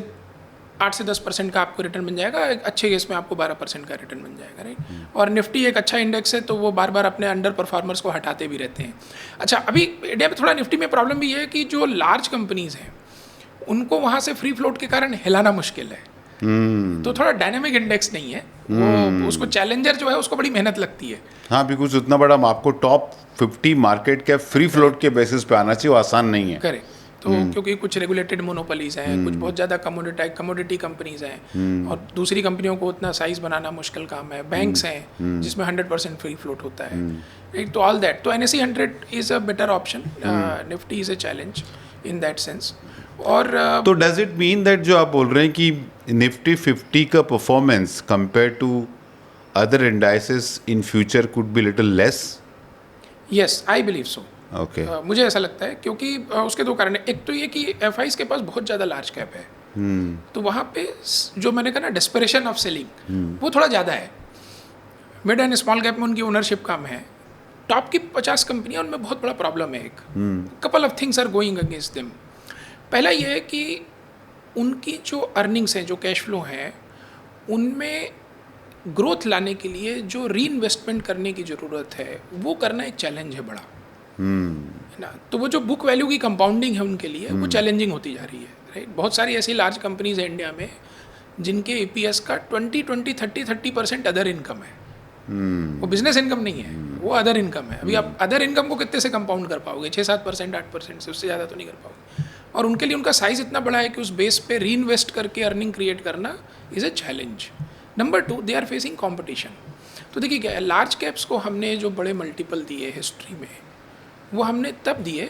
8 से 10% का आपको रिटर्न बन जाएगा। एक अच्छे केस में आपको 12% का रिटर्न बन जाएगा, राइट। और निफ्टी एक अच्छा इंडेक्स है, तो वो बार बार अपने अंडर परफॉर्मर्स को हटाते भी रहते हैं। अच्छा, अभी इंडिया में थोड़ा निफ्टी में प्रॉब्लम भी है कि जो लार्ज कंपनीज हैं उनको वहाँ से फ्री फ्लोट के कारण हिलाना मुश्किल है। तो थोड़ा डायनामिक इंडेक्स नहीं है वो, उसको चैलेंजर जो है उसको बड़ी मेहनत लगती है। हाँ, बिकॉज उतना बड़ा आपको टॉप 50 मार्केट के फ्री फ्लोट के बेसिस पे आना चाहिए, वो आसान नहीं है। करेक्ट। तो क्योंकि कुछ रेगुलेटेड मोनोपोलीज हैं, कुछ बहुत ज़्यादा कमोडिटी कंपनीज हैं, और दूसरी कंपनियों को उतना साइज बनाना मुश्किल काम है। बैंक्स हैं जिसमें 100% फ्री फ्लोट होता है, राइट। तो ऑल दैट, तो NSE 100 is a better option, Nifty is a challenge in that sense. और तो डज इट मीन दैट जो आप बोल रहे हैं कि निफ्टी 50 का performance compare to other indices in future could be little less? Yes, I believe so. Okay. मुझे ऐसा लगता है, क्योंकि उसके दो कारण हैं। एक तो ये कि एफआईज के पास बहुत ज़्यादा लार्ज कैप है, तो वहाँ पे जो मैंने कहा ना डेस्परेशन ऑफ सेलिंग, वो थोड़ा ज़्यादा है। मिड एंड स्मॉल कैप में उनकी ओनरशिप कम है। टॉप की 50 कंपनियां, उनमें बहुत बड़ा प्रॉब्लम है। एक couple of things are going against them. पहला ये है कि उनकी जो अर्निंग्स हैं, जो कैश फ्लो हैं, उनमें ग्रोथ लाने के लिए जो री इन्वेस्टमेंट करने की ज़रूरत है, वो करना एक चैलेंज है बड़ा, है ना। तो वो जो बुक वैल्यू की कंपाउंडिंग है उनके लिए, वो चैलेंजिंग होती जा रही है, राइट। बहुत सारी ऐसी लार्ज कंपनीज हैं इंडिया में जिनके ईपीएस का 30% अदर इनकम है। वो बिजनेस इनकम नहीं है, वो अदर इनकम है। अभी आप अदर इनकम को कितने से कंपाउंड कर पाओगे? 6-7%, 8% से, उससे ज़्यादा तो नहीं कर पाओगे। और उनके लिए उनका साइज इतना बड़ा है कि उस बेस पे री इन्वेस्ट करके अर्निंग क्रिएट करना is a challenge. Number 2, they are facing competition. तो देखिए क्या है, लार्ज कैप्स को हमने जो बड़े मल्टीपल दिए हिस्ट्री में, वो हमने तब दिए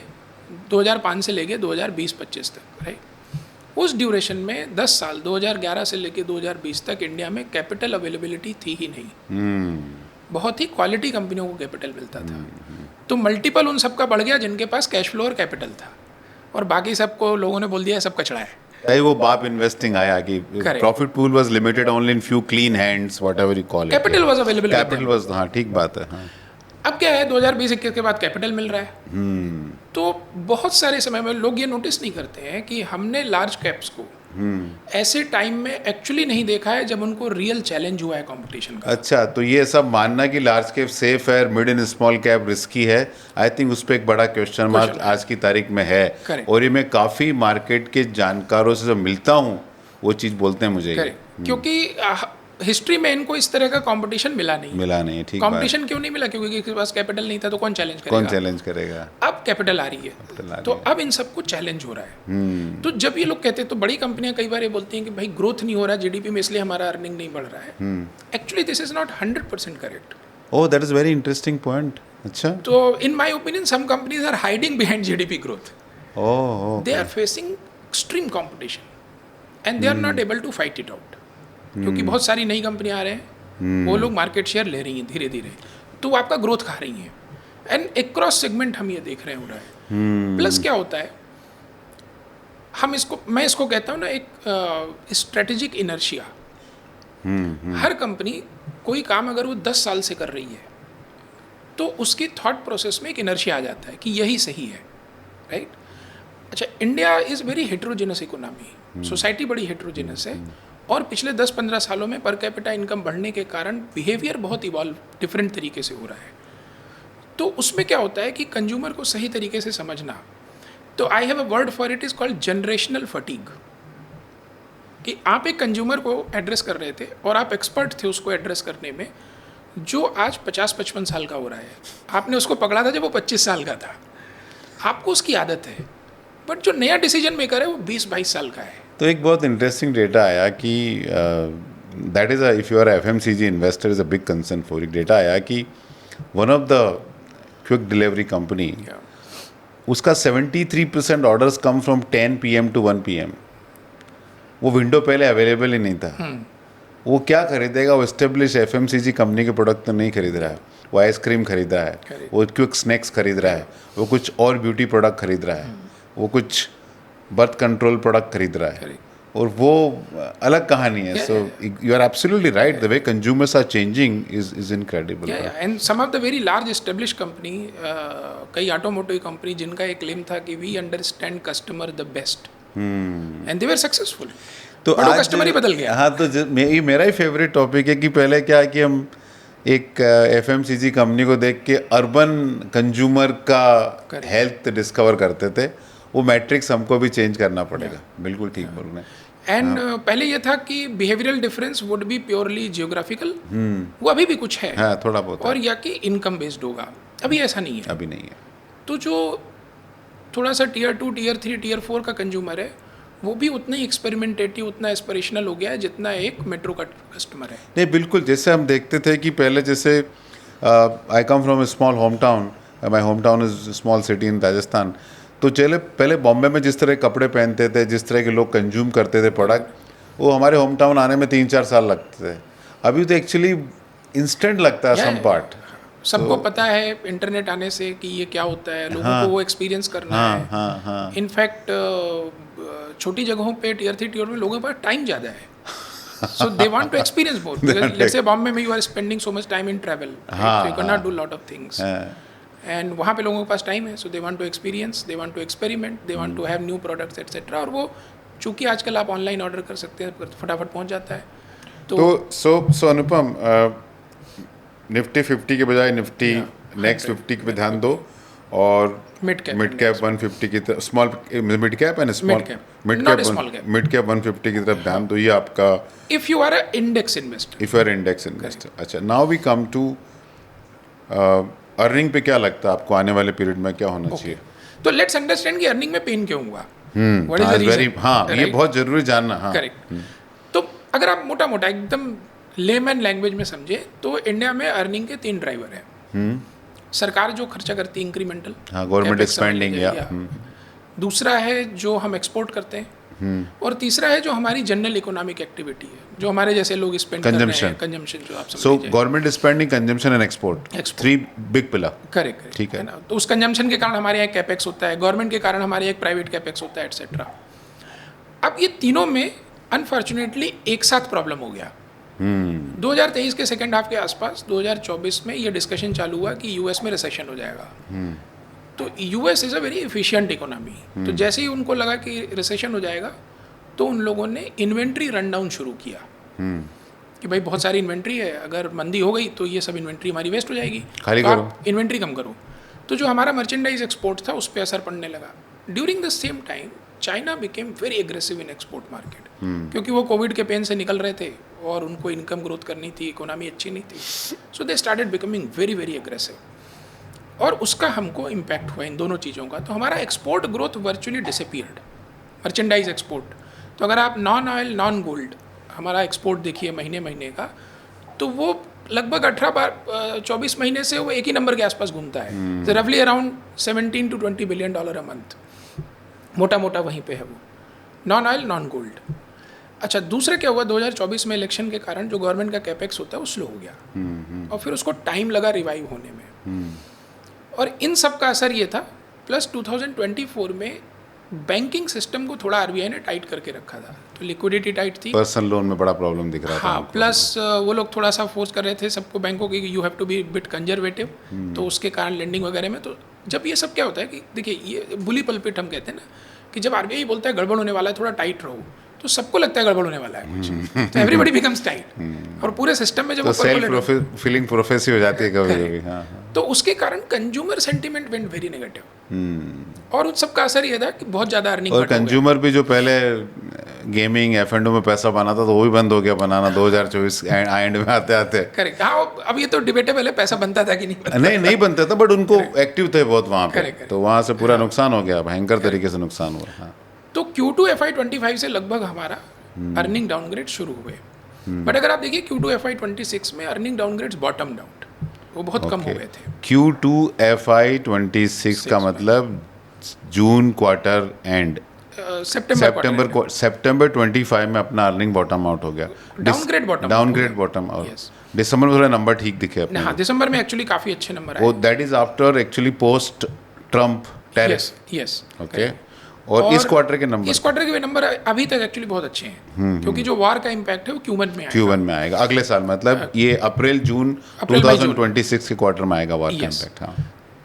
2005 से लेके 2020-25 तक, राइट। उस ड्यूरेशन में 10 साल, 2011 से लेके 2020 तक इंडिया में कैपिटल अवेलेबिलिटी थी ही नहीं। बहुत ही क्वालिटी कंपनियों को कैपिटल मिलता था। तो मल्टीपल उन सबका बढ़ गया जिनके पास कैश फ्लो और कैपिटल था, और बाकी सबको लोगों ने बोल दिया सब कचड़ा है। वो बाप इन्वेस्टिंग आया कि profit pool was limited only in few clean hands, whatever you call it. Capital was available, capital was, हाँ ठीक बात है। हाँ। अब क्या है, 2020-21 के बाद कैपिटल मिल रहा है। तो बहुत सारे समय में लोग ये नोटिस नहीं करते हैं कि हमने लार्ज कैप्स को ऐसे टाइम में एक्चुअली नहीं देखा है जब उनको रियल चैलेंज हुआ है कंपटीशन का। अच्छा, तो ये सब मानना कि लार्ज कैप सेफ है, mid and small cap risky है, आई थिंक उस पर एक बड़ा क्वेश्चन मार्क आज की तारीख में है। Correct. और ये मैं काफ़ी मार्केट के जानकारों से जब मिलता हूँ वो चीज़ बोलते हैं मुझे। क्योंकि हिस्ट्री में इनको इस तरह का कंपटीशन मिला नहीं। ठीक। कंपटीशन क्यों नहीं मिला? क्योंकि किसी के पास कैपिटल नहीं था, तो कौन चैलेंज करेगा? अब कैपिटल आ रही है, तो अब इन सबको चैलेंज हो रहा है। तो जब ये लोग कहते हैं, तो बड़ी कंपनियां कई बार ये बोलती हैं कि भाई ग्रोथ नहीं हो रहा जीडीपी में, इसलिए हमारा अर्निंग नहीं बढ़ रहा है। Actually this is not 100% correct. Oh, that is very interesting point. अच्छा, तो in my opinion some companies are hiding behind GDP growth. They are facing extreme competition and they are not able to fight it out, क्योंकि बहुत सारी नई कंपनियां आ रहे हैं, वो लोग मार्केट शेयर ले रही हैं धीरे धीरे, तो वो आपका ग्रोथ खा रही हैं। एंड अक्रॉस सेगमेंट हम ये देख रहे हो रहा है। प्लस क्या होता है, मैं इसको कहता हूँ ना एक स्ट्रेटेजिक इनर्शिया। हर कंपनी कोई काम अगर वो 10 साल से कर रही है, तो उसकी थॉट प्रोसेस में एक इनर्शिया आ जाता है कि यही सही है, राइट। अच्छा, India is very heterogeneous economy, society बड़ी हेट्रोजेनस है, और पिछले 10-15 सालों में पर कैपिटा इनकम बढ़ने के कारण बिहेवियर बहुत इवॉल्व डिफरेंट तरीके से हो रहा है। तो उसमें क्या होता है कि कंज्यूमर को सही तरीके से समझना, तो I have a word for it, is called generational fatigue. कि आप एक कंज्यूमर को एड्रेस कर रहे थे और आप एक्सपर्ट थे उसको एड्रेस करने में, जो आज 50-55 साल का हो रहा है। आपने उसको पकड़ा था जब वो 25 साल का था, आपको उसकी आदत है, बट जो नया डिसीजन मेकर है वो 20-22 साल का है। तो एक बहुत इंटरेस्टिंग डेटा आया कि that is if you are FMCG investor is a big concern for. एक डेटा आया कि one of the quick delivery company, उसका 73% orders come from 10 PM to 1 PM। वो विंडो पहले अवेलेबल ही नहीं था। वो क्या खरीदेगा? वो एस्टेब्लिश एफएमसीजी कंपनी के प्रोडक्ट तो नहीं खरीद रहा है, वो आइसक्रीम खरीद रहा है, वो क्विक स्नैक्स खरीद रहा है, वो कुछ और ब्यूटी प्रोडक्ट खरीद रहा है, वो कुछ बर्थ कंट्रोल प्रोडक्ट खरीद रहा है, और वो अलग कहानी है। So you are absolutely right, the way consumers are changing is incredible. And some of the very large establish company, कई ऑटोमोटिव कंपनी जिनका एक क्लेम था कि we understand customer the best, and they were successful. तो आज customer ही बदल गया। हाँ, तो ये मेरा ही फेवरेट टॉपिक है कि पहले क्या है कि हम एक एफएमसीजी कंपनी को देख के अर्बन कंज्यूमर का हेल्थ डिस्कवर करते थे। वो मैट्रिक्स हमको भी चेंज करना पड़ेगा। बिल्कुल ठीक बोल रहे हैं। एंड पहले ये था कि behavioural difference would be purely geographical, वो अभी भी कुछ है, हाँ, थोड़ा बहुत, और या कि इनकम बेस्ड होगा। अभी ऐसा नहीं है, अभी नहीं है। तो जो थोड़ा सा टियर 2, टियर 3, टियर 4 का कंज्यूमर है, वो भी उतना ही एक्सपेरिमेंटेटिव, उतना एस्पिरेशनल हो गया है जितना एक मेट्रो का कस्टमर है। नहीं, बिल्कुल। जैसे हम देखते थे कि पहले, जैसे I come from a small home town, my home town is small city in Rajasthan. तो चले पहले बॉम्बे में जिस तरह कपड़े पहनते थे, जिस तरह के लोग कंज्यूम करते थे प्रोडक्ट, वो हमारे होम टाउन आने में 3-4 साल लगते थे। अभी तो एक्चुअली इंस्टेंट लगता है सम पार्ट। सबको पता है इंटरनेट आने से कि ये क्या होता है, लोगों को वो एक्सपीरियंस करना हाँ है। हाँ हाँ इनफैक्ट छोटी जगहों पे टियर 3 टियर में लोगों के पास टाइम ज़्यादा है, so they want to experience more because let's say Bombay में you are spending so much time in travel, right? So you cannot do lot of things, and वहाँ पे लोगों के पास टाइम है, so they want to experience, they want to experiment, they want to have new products etc. और वो चूँकि आजकल आप ऑनलाइन ऑर्डर कर सकते हैं, फटाफट पहुँच जाता है। तो सो अनुपम, निफ्टी 50 के बजाय निफ्टी नेक्स्ट 50 पे ध्यान दो, और मिड कैप 150 की तरफ, small mid cap and small mid cap 150 की तरफ ध्यान दो। ये आपका if you are a index investor, if you are index investor. अच्छा, now we come to earning पे क्या लगता है आपको आने वाले पीरियड में क्या होना चाहिए? तो लेट्स अंडरस्टैंड कि अर्निंग में पेन क्यों हुआ, व्हाट इज द रीजन। हाँ, ये बहुत जरूरी जानना। हाँ, करेक्ट। तो अगर आप मोटा मोटा एकदम लेमैन लैंग्वेज में समझे तो इंडिया में अर्निंग के 3 ड्राइवर हैं। सरकार जो खर्चा करती है इंक्रीमेंटल, हाँ, गवर्नमेंट एक्सपेंडिंग, या दूसरा है जो हम एक्सपोर्ट करते हैं, और तीसरा है जो हमारी जनरल इकोनॉमिक एक्टिविटी है, जो हमारे जैसे लोग स्पेंड कर रहे हैं, कंजम्पशन जो आप समझ so government spending, consumption and export, 3 big pillar. Correct, ठीक है ना। तो उस कंजम्पशन के कारण हमारे यहाँ कैपेक्स होता है, गवर्नमेंट के कारण हमारे यहाँ एक प्राइवेट कैपेक्स होता है एटसेट्रा। अब ये तीनों में अनफॉर्चुनेटली एक साथ प्रॉब्लम हो गया। 2023 के सेकेंड हाफ के आसपास 2024 में ये डिस्कशन चालू हुआ कि यूएस में रिसेशन हो जाएगा। तो US is a very efficient economy, तो जैसे ही उनको लगा कि रिसेशन हो जाएगा तो उन लोगों ने इन्वेंट्री रन डाउन शुरू किया कि भाई बहुत सारी इन्वेंट्री है, अगर मंदी हो गई तो ये सब इन्वेंट्री हमारी वेस्ट हो जाएगी, खाली तो करो, आप इन्वेंट्री कम करो। तो जो हमारा मर्चेंडाइज एक्सपोर्ट था उस पर असर पड़ने लगा। During the same time China became very aggressive in export market, क्योंकि वो कोविड के पेन से निकल रहे थे और उनको इनकम ग्रोथ करनी थी, इकोनॉमी अच्छी नहीं थी, so they started becoming very very aggressive, और उसका हमको इम्पैक्ट हुआ इन दोनों चीज़ों का। तो हमारा export growth virtually disappeared, merchandise export. तो अगर आप नॉन ऑयल नॉन गोल्ड हमारा एक्सपोर्ट देखिए महीने महीने का, तो वो लगभग 18-24 महीने से वो एक ही नंबर के आसपास घूमता है, तो रफली around 17 to 20 billion dollar a month, मोटा मोटा वहीं पे है वो, नॉन ऑयल नॉन गोल्ड। अच्छा, दूसरा क्या हुआ, 2024 में इलेक्शन के कारण जो गवर्नमेंट का कैपेक्स होता है वो स्लो हो गया, और फिर उसको टाइम लगा रिवाइव होने में, और इन सब का असर ये था। प्लस 2024 में बैंकिंग सिस्टम को थोड़ा आरबीआई ने टाइट करके रखा था, तो लिक्विडिटी टाइट थी, पर्सनल लोन में बड़ा प्रॉब्लम दिख रहा था। हाँ, प्लस वो लोग थोड़ा सा फोर्स कर रहे थे सबको, बैंकों की, you have to be bit conservative, तो उसके कारण लेंडिंग वगैरह में। तो जब ये सब क्या होता है कि देखिए, ये बुली पलपिट हम कहते हैं ना, कि जब आरबीआई बोलता है गड़बड़ होने वाला है, थोड़ा टाइट रहो, तो सबको लगता है गड़बड़ होने वाला है कुछ, तो एवरीबडी बिकम्स टाइट, और पूरे सिस्टम में जब तो सेल्फ फीलिंग प्रोफेसी हो जाती है कभी कभी। हाँ, तो उसके कारण consumer sentiment went very negative, और उन सब का असर ये था कि बहुत ज़्यादा अर्निंग, और कंज्यूमर भी जो पहले गेमिंग F&O में पैसा बनाता था, तो वो भी बंद हो गया बनाना 2024 एंड में आते आते। करेक्ट। हाँ, अब ये तो डिबेटेबल है, पैसा बनता था कि नहीं बनता, नहीं बनता था, बट उनको एक्टिव थे बहुत वहाँ पे, तो वहाँ से पूरा नुकसान हो गया, भयंकर तरीके से नुकसान हुआ। हाँ। तो Q2 FY25 से लगभग हमारा अर्निंग डाउनग्रेड शुरू हुए, बट अगर आप देखिए Q2 FY26 में अर्निंग डाउनग्रेड्स बॉटम आउट, वो बहुत कम हो गए थे। Q2 FY26 का मतलब जून क्वार्टर एंड, सितंबर 25 में अपना अर्निंग बॉटम आउट हो गया, डाउनग्रेड बॉटम आउट। दिसंबर में थोड़ा नंबर ठीक दिखे अपने। हाँ, दिसंबर में एक्चुअली काफ़ी अच्छे नंबर आए, that is after actually post Trump tariff. Yes, okay. और इस क्वार्टर के नंबर अभी तक एक्चुअली बहुत अच्छे हैं, क्योंकि जो वार का इम्पैक्ट है वो Q1 में आएगा अगले साल, मतलब ये अप्रैल जून 2026 के क्वार्टर में आएगा वार का इम्पैक्ट। हाँ,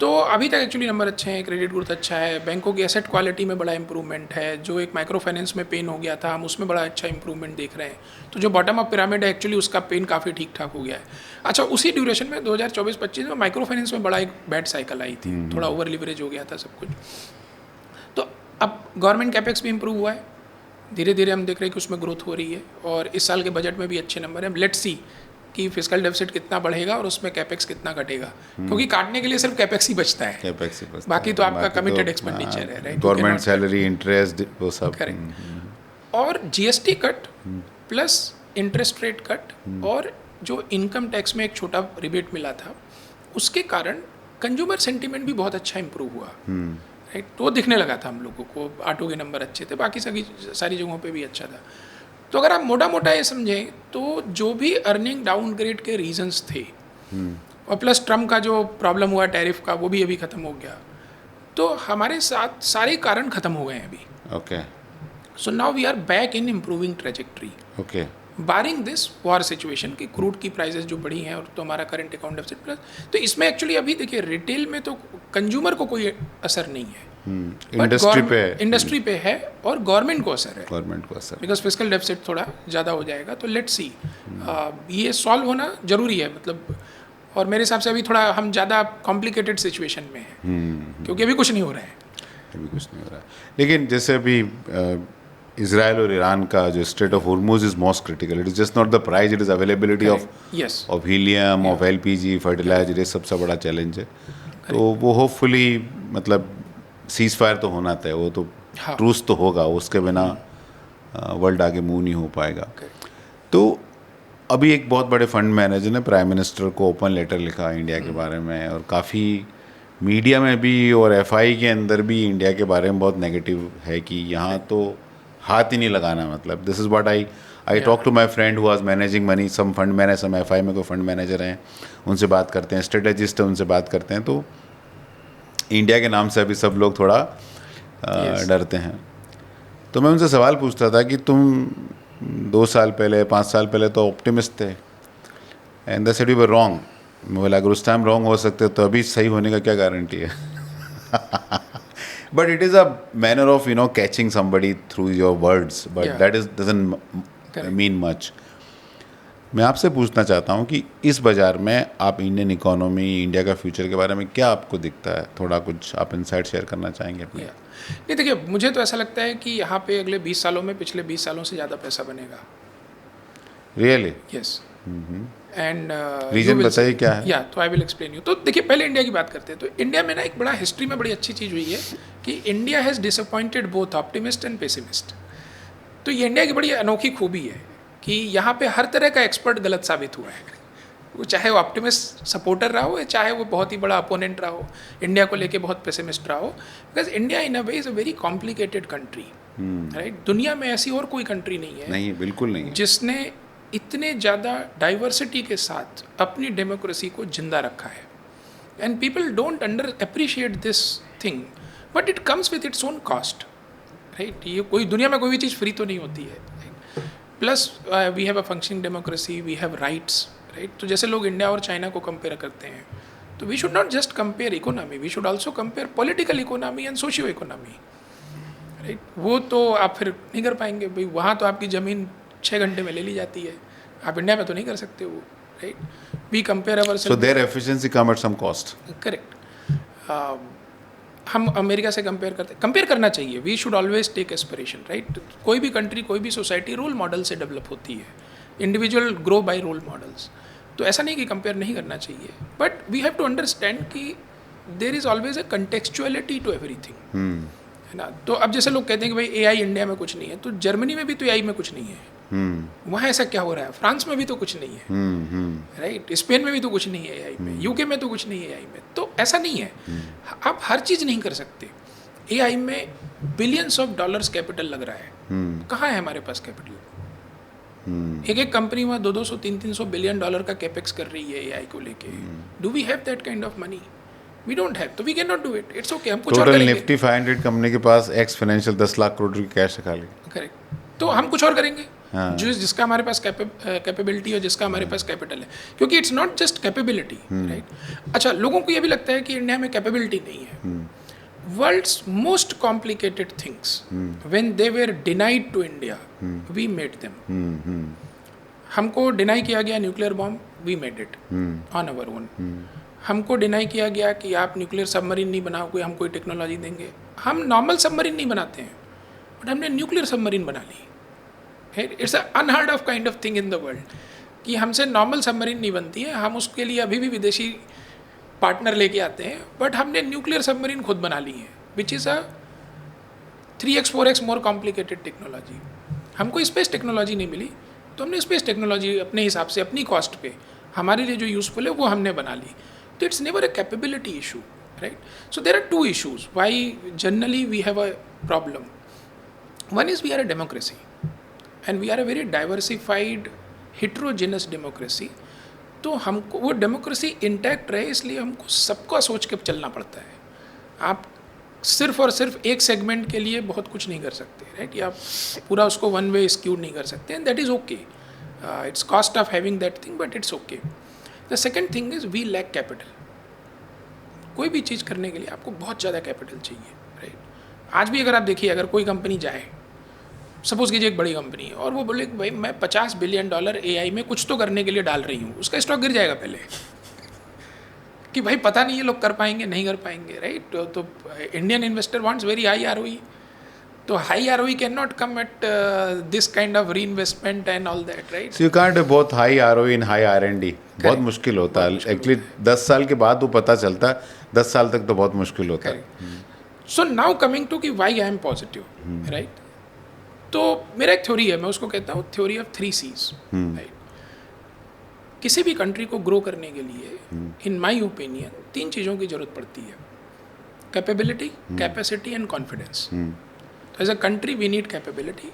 तो अभी तक एक्चुअली नंबर अच्छे हैं, क्रेडिट ग्रोथ अच्छा है, बैंकों की एसेट क्वालिटी में बड़ा इंप्रूवमेंट है, जो एक माइक्रो फाइनेंस में पेन हो गया था हम उसमें बड़ा अच्छा इंप्रूवमेंट देख रहे हैं। तो जो बॉटम अप पिरामिड है एक्चुअली उसका पेन काफ़ी ठीक ठाक हो गया है। अच्छा, उसी ड्यूरेशन में 2024-25 में माइक्रो फाइनेंस में बड़ा एक बैड साइकिल आई थी, थोड़ा ओवर लिवरेज हो गया था सब कुछ। तो अब गवर्नमेंट कैपेक्स भी इंप्रूव हुआ है, धीरे धीरे हम देख रहे हैं कि उसमें ग्रोथ हो रही है, और इस साल के बजट में भी अच्छे नंबर हैं। लेट्स सी कि फिस्कल डेफिसिट कितना बढ़ेगा और उसमें कैपेक्स कितना घटेगा, क्योंकि काटने के लिए सिर्फ कैपेक्स ही बचता है, बाकी तो आपका कमिटेड एक्सपेंडिचर है, राइट, गवर्नमेंट सैलरी, इंटरेस्ट, वो सब। करेक्ट। और GST cut plus interest rate cut और जो इनकम टैक्स में एक छोटा रिबेट मिला था, उसके कारण कंज्यूमर सेंटीमेंट भी बहुत अच्छा इंप्रूव हुआ, राइट। तो वो दिखने लगा था हम लोगों को, ऑटो के नंबर अच्छे थे, बाकी सारी जगहों पे भी अच्छा था। तो अगर आप मोटा मोटा ये समझें तो जो भी अर्निंग डाउनग्रेड के रीजंस थे और प्लस ट्रम्प का जो प्रॉब्लम हुआ टैरिफ का वो भी अभी ख़त्म हो गया, तो हमारे साथ सारे कारण ख़त्म हो गए हैं अभी. Okay so now we are back in improving trajectory okay barring this war situation कि क्रूड की प्राइसेस जो बढ़ी हैं और तो हमारा करंट अकाउंट डेफिसिट प्लस. तो इसमें एक्चुअली अभी देखिए रिटेल में तो कंज्यूमर को कोई असर नहीं है, इंडस्ट्री पे है और गवर्नमेंट को असर है, गवर्नमेंट को असर. बिकॉज फिजिकल डेफिसिट थोड़ा ज़्यादा हो जाएगा. तो लेट्स सी, ये सॉल्व होना जरूरी है मतलब. और मेरे हिसाब से अभी थोड़ा हम ज़्यादा कॉम्प्लिकेटेड सिचुएशन में हैं क्योंकि अभी कुछ नहीं हो रहा है. अभी कुछ नहीं हो रहा है. लेकिन जैसे अभी इसराइल और ईरान का जो strait of Hormuz is most critical. It is just not the price, it is availability of helium, of LPG, fertilizer. ये सबसे बड़ा चैलेंज है. तो वो होपफुली मतलब सीज फायर तो होना तय, वो तो ट्रूस तो होगा, उसके बिना वर्ल्ड आगे मूव नहीं हो पाएगा. तो अभी एक बहुत बड़े फंड मैनेजर ने प्राइम मिनिस्टर को ओपन लेटर लिखा इंडिया के बारे में, और काफ़ी मीडिया में भी और एफआई के अंदर भी इंडिया के बारे में बहुत नेगेटिव है कि यहाँ तो हाथ ही नहीं लगाना. मतलब this is what I talk to my friend who was managing money, some fund manager, some FI में कोई फंड मैनेजर हैं, उनसे बात करते हैं, स्ट्रेटेजिस्ट है, उनसे बात करते हैं. तो इंडिया के नाम से अभी सब लोग थोड़ा डरते हैं. तो मैं उनसे सवाल पूछता था कि तुम 2 साल पहले 5 साल पहले तो ऑप्टिमिस्ट थे, and the said you were wrong. मैं बोला अगर उस टाइम रॉन्ग हो सकते तो अभी सही होने का क्या गारंटी है. But it is a manner of catching somebody through your words, but that is doesn't mean much. मैं आपसे पूछना चाहता हूँ कि इस बाज़ार में आप इंडियन इकोनॉमी, इंडिया का फ्यूचर के बारे में क्या आपको दिखता है? थोड़ा कुछ आप इनसाइट शेयर करना चाहेंगे अपने? नहीं देखिए, मुझे तो ऐसा लगता है कि यहाँ पे अगले 20 सालों में पिछले 20 सालों से ज़्यादा पैसा बनेगा. रियली? यस. एंड रीजन बताइए क्या है? या तो आई विल एक्सप्लेन यू. तो देखिए पहले इंडिया की बात करते हैं. तो इंडिया में ना एक बड़ा हिस्ट्री में बड़ी अच्छी चीज़ हुई है कि India has disappointed both optimist and pessimist. तो ये इंडिया की बड़ी अनोखी खूबी है कि यहाँ पे हर तरह का एक्सपर्ट गलत साबित हुआ है. वो चाहे वो ऑप्टिमिस्ट सपोर्टर रहा हो, चाहे वो बहुत ही बड़ा अपोनेंट रहा हो, इंडिया को लेके बहुत पेसिमिस्ट रहा हो. Because India in a way is a very complicated country, right. दुनिया में ऐसी और कोई कंट्री नहीं है, नहीं, बिल्कुल नहीं, जिसने इतने ज़्यादा डाइवर्सिटी के साथ अपनी डेमोक्रेसी को जिंदा रखा है. And people don't under appreciate this thing, but it comes with its own cost, right. ये कोई दुनिया में कोई भी चीज़ फ्री तो नहीं होती है. Plus we have a functioning democracy, we have rights, right. तो जैसे लोग इंडिया और चाइना को कंपेयर करते हैं, तो we should not just compare economy, we should also compare political economy and socio economy, right. वो तो आप फिर नहीं कर पाएंगे भाई. वहाँ तो आपकी ज़मीन 6 घंटे में ले ली जाती है, आप इंडिया में तो नहीं कर सकते वो, right. We compare our so their efficiency come at some cost. Correct. हम अमेरिका से कंपेयर करना चाहिए. We should always take aspiration, right. कोई भी कंट्री, कोई भी सोसाइटी रोल मॉडल से डेवलप होती है. Individual grow by role models. तो ऐसा नहीं कि कंपेयर नहीं करना चाहिए, but we have to understand कि there is always a contextuality to everything, है ना. तो अब जैसे लोग कहते हैं कि भाई एआई इंडिया में कुछ नहीं है, तो जर्मनी में भी तो एआई में कुछ नहीं है. वहाँ ऐसा क्या हो रहा है? फ्रांस में भी तो कुछ नहीं है, राइट. स्पेन में भी तो कुछ नहीं है एआई में, यूके में तो कुछ नहीं है एआई में. तो ऐसा नहीं है, आप हर चीज़ नहीं कर सकते. एआई में बिलियंस ऑफ डॉलर्स कैपिटल लग रहा है. कहाँ है हमारे पास कैपिटल? एक कंपनी वहाँ 200 300 बिलियन डॉलर का कैपेक्स कर रही है एआई को लेके. Do we have that kind of money? We don't have. तो we can not do it. It's okay, हम कुछ और करेंगे. निफ्टी 500 कंपनी के पास एक्स फाइनेंशियल 10 लाख करोड़ की कैश रखा ली. करेक्ट. तो हम कुछ और करेंगे. जिसका हमारे पास कैपेबिलिटी और जिसका हमारे पास कैपिटल है. क्योंकि it's not just capability, right. अच्छा, लोगों को ये भी लगता है कि इंडिया में कैपेबिलिटी नहीं है. World's most complicated things when they were denied to India, we made them. हमको डिनाई किया गया nuclear bomb, we made it on our own. हमको डिनाई किया गया कि आप न्यूक्लियर सबमरीन नहीं बनाओगे, हम कोई टेक्नोलॉजी देंगे. हम नॉर्मल सबमरीन नहीं बनाते हैं, बट हमने न्यूक्लियर सबमरीन बना ली. It's a unheard of kind of thing in the world कि हमसे नॉर्मल सबमरीन नहीं बनती है. हम उसके लिए अभी भी विदेशी पार्टनर लेके आते हैं, बट हमने न्यूक्लियर सबमरीन खुद बना ली है, which is a 3x 4x more complicated technology. हमको स्पेस टेक्नोलॉजी नहीं मिली, तो हमने स्पेस टेक्नोलॉजी अपने हिसाब से अपनी कॉस्ट पे हमारे लिए जो यूज़फुल है वो हमने बना ली. तो it's never a capability issue, right. So there are 2 issues why generally we have a problem. One is we are a democracy and we are a very diversified heterogeneous democracy. तो हमको वो democracy intact रहे, इसलिए हमको सबका सोच के चलना पड़ता है। आप सिर्फ और सिर्फ एक सेगमेंट के लिए बहुत कुछ नहीं कर सकते, राइट? या पूरा उसको वन वे स्क्यूड नहीं कर सकते, and that is okay. It's cost of having that thing, but it's okay. The second thing is we lack capital. कोई भी चीज़ करने के लिए आपको बहुत ज़्यादा कैपिटल चाहिए, राइट? आज भी अगर आप देखिए, अगर कोई कंपनी जाए, सपोज कीजिए एक बड़ी कंपनी है, और वो बोले कि भाई मैं $50 बिलियन AI में कुछ तो करने के लिए डाल रही हूँ, उसका स्टॉक गिर जाएगा पहले कि भाई पता नहीं ये लोग कर पाएंगे नहीं कर पाएंगे, राइट? तो Indian investor wants very high ROE, तो high ROE can not come at this kind of री investment and all that, right? So you can't have both high ROE and high R&D. बहुत मुश्किल होता है actually. 10 साल के बाद वो पता चलता है, 10 साल तक तो बहुत मुश्किल होता है। सो नाउ कमिंग टू कि why I am positive, right? तो मेरा एक थ्योरी है, मैं उसको कहता हूँ थ्योरी ऑफ 3 C's, राइट? किसी भी कंट्री को ग्रो करने के लिए इन माय ओपिनियन 3 चीज़ों की जरूरत पड़ती है: कैपेबिलिटी, कैपेसिटी एंड कॉन्फिडेंस। तो as a country we need capability,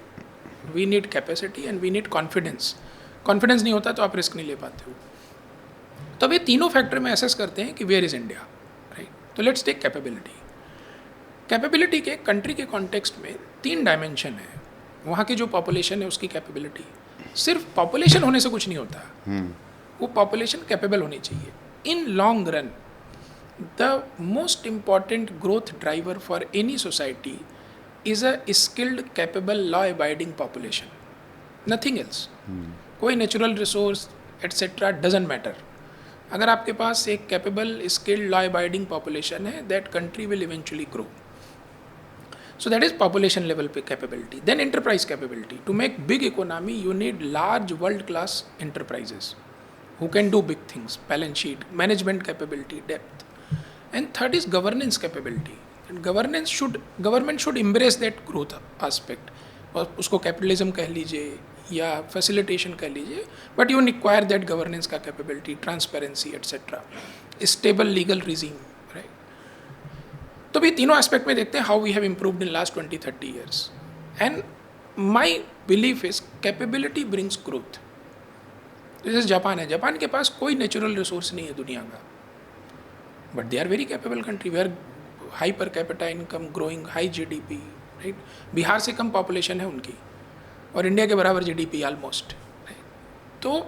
we need capacity and we need confidence. Confidence नहीं होता तो आप रिस्क नहीं ले पाते हो। तो अब ये तीनों फैक्टर में असेस करते हैं कि वेयर इज़ इंडिया, राइट? तो लेट्स टेक कैपेबिलिटी। कैपेबिलिटी के कंट्री के कॉन्टेक्स्ट में 3 डायमेंशन है। वहाँ की जो पॉपुलेशन है उसकी कैपेबिलिटी, सिर्फ पॉपुलेशन होने से कुछ नहीं होता, वो पॉपुलेशन कैपेबल होनी चाहिए। In long run the most important growth driver for any society is a skilled capable law abiding population, nothing else. कोई natural resource etcetera doesn't matter. अगर आपके पास एक capable skilled law abiding population है, that country will eventually grow. So that is population level capability. Then enterprise capability. To make big economy, you need large world-class enterprises who can do big things, balance sheet, management capability, depth. And third is governance capability. And government should embrace that growth aspect. और उसको capitalism कह लीजिए या facilitation कह लीजिए, but you require that governance का capability, transparency, etc. Stable legal regime. तो भी तीनों एस्पेक्ट में देखते हैं how we have improved in last 20-30 years. And my belief is capability brings growth. जैसे जापान है, जापान के पास कोई नेचुरल रिसोर्स नहीं है दुनिया का, but they are very capable country, we are high per capita income, growing, high GDP, right? Bihar से कम पॉपुलेशन है उनकी और इंडिया के बराबर GDP ऑलमोस्ट। तो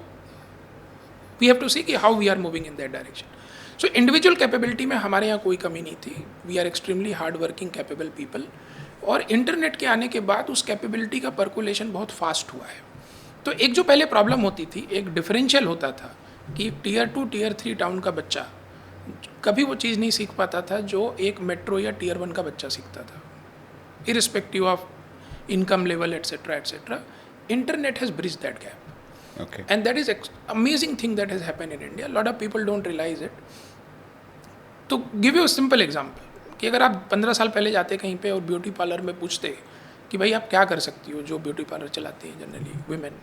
वी हैव टू सी कि how we are moving in that direction. So individual capability में हमारे यहाँ कोई कमी नहीं थी। We are extremely hard working capable people, और इंटरनेट के आने के बाद उस कैपेबिलिटी का पर्कुलेशन बहुत फास्ट हुआ है। तो एक जो पहले प्रॉब्लम होती थी, एक डिफरेंशियल होता था कि Tier 2 Tier 3 टाउन का बच्चा कभी वो चीज़ नहीं सीख पाता था जो एक मेट्रो या Tier 1 का बच्चा सीखता था, irrespective of income level etcetera etcetera. Internet has bridge that gap. Okay. And that is amazing thing that has happened in India. A lot of people don't realize it. तो give you a simple example कि अगर आप 15 साल पहले जाते कहीं पे और ब्यूटी पार्लर में पूछते कि भाई आप क्या कर सकती हो, जो ब्यूटी पार्लर चलाते हैं जनरली वुमेन,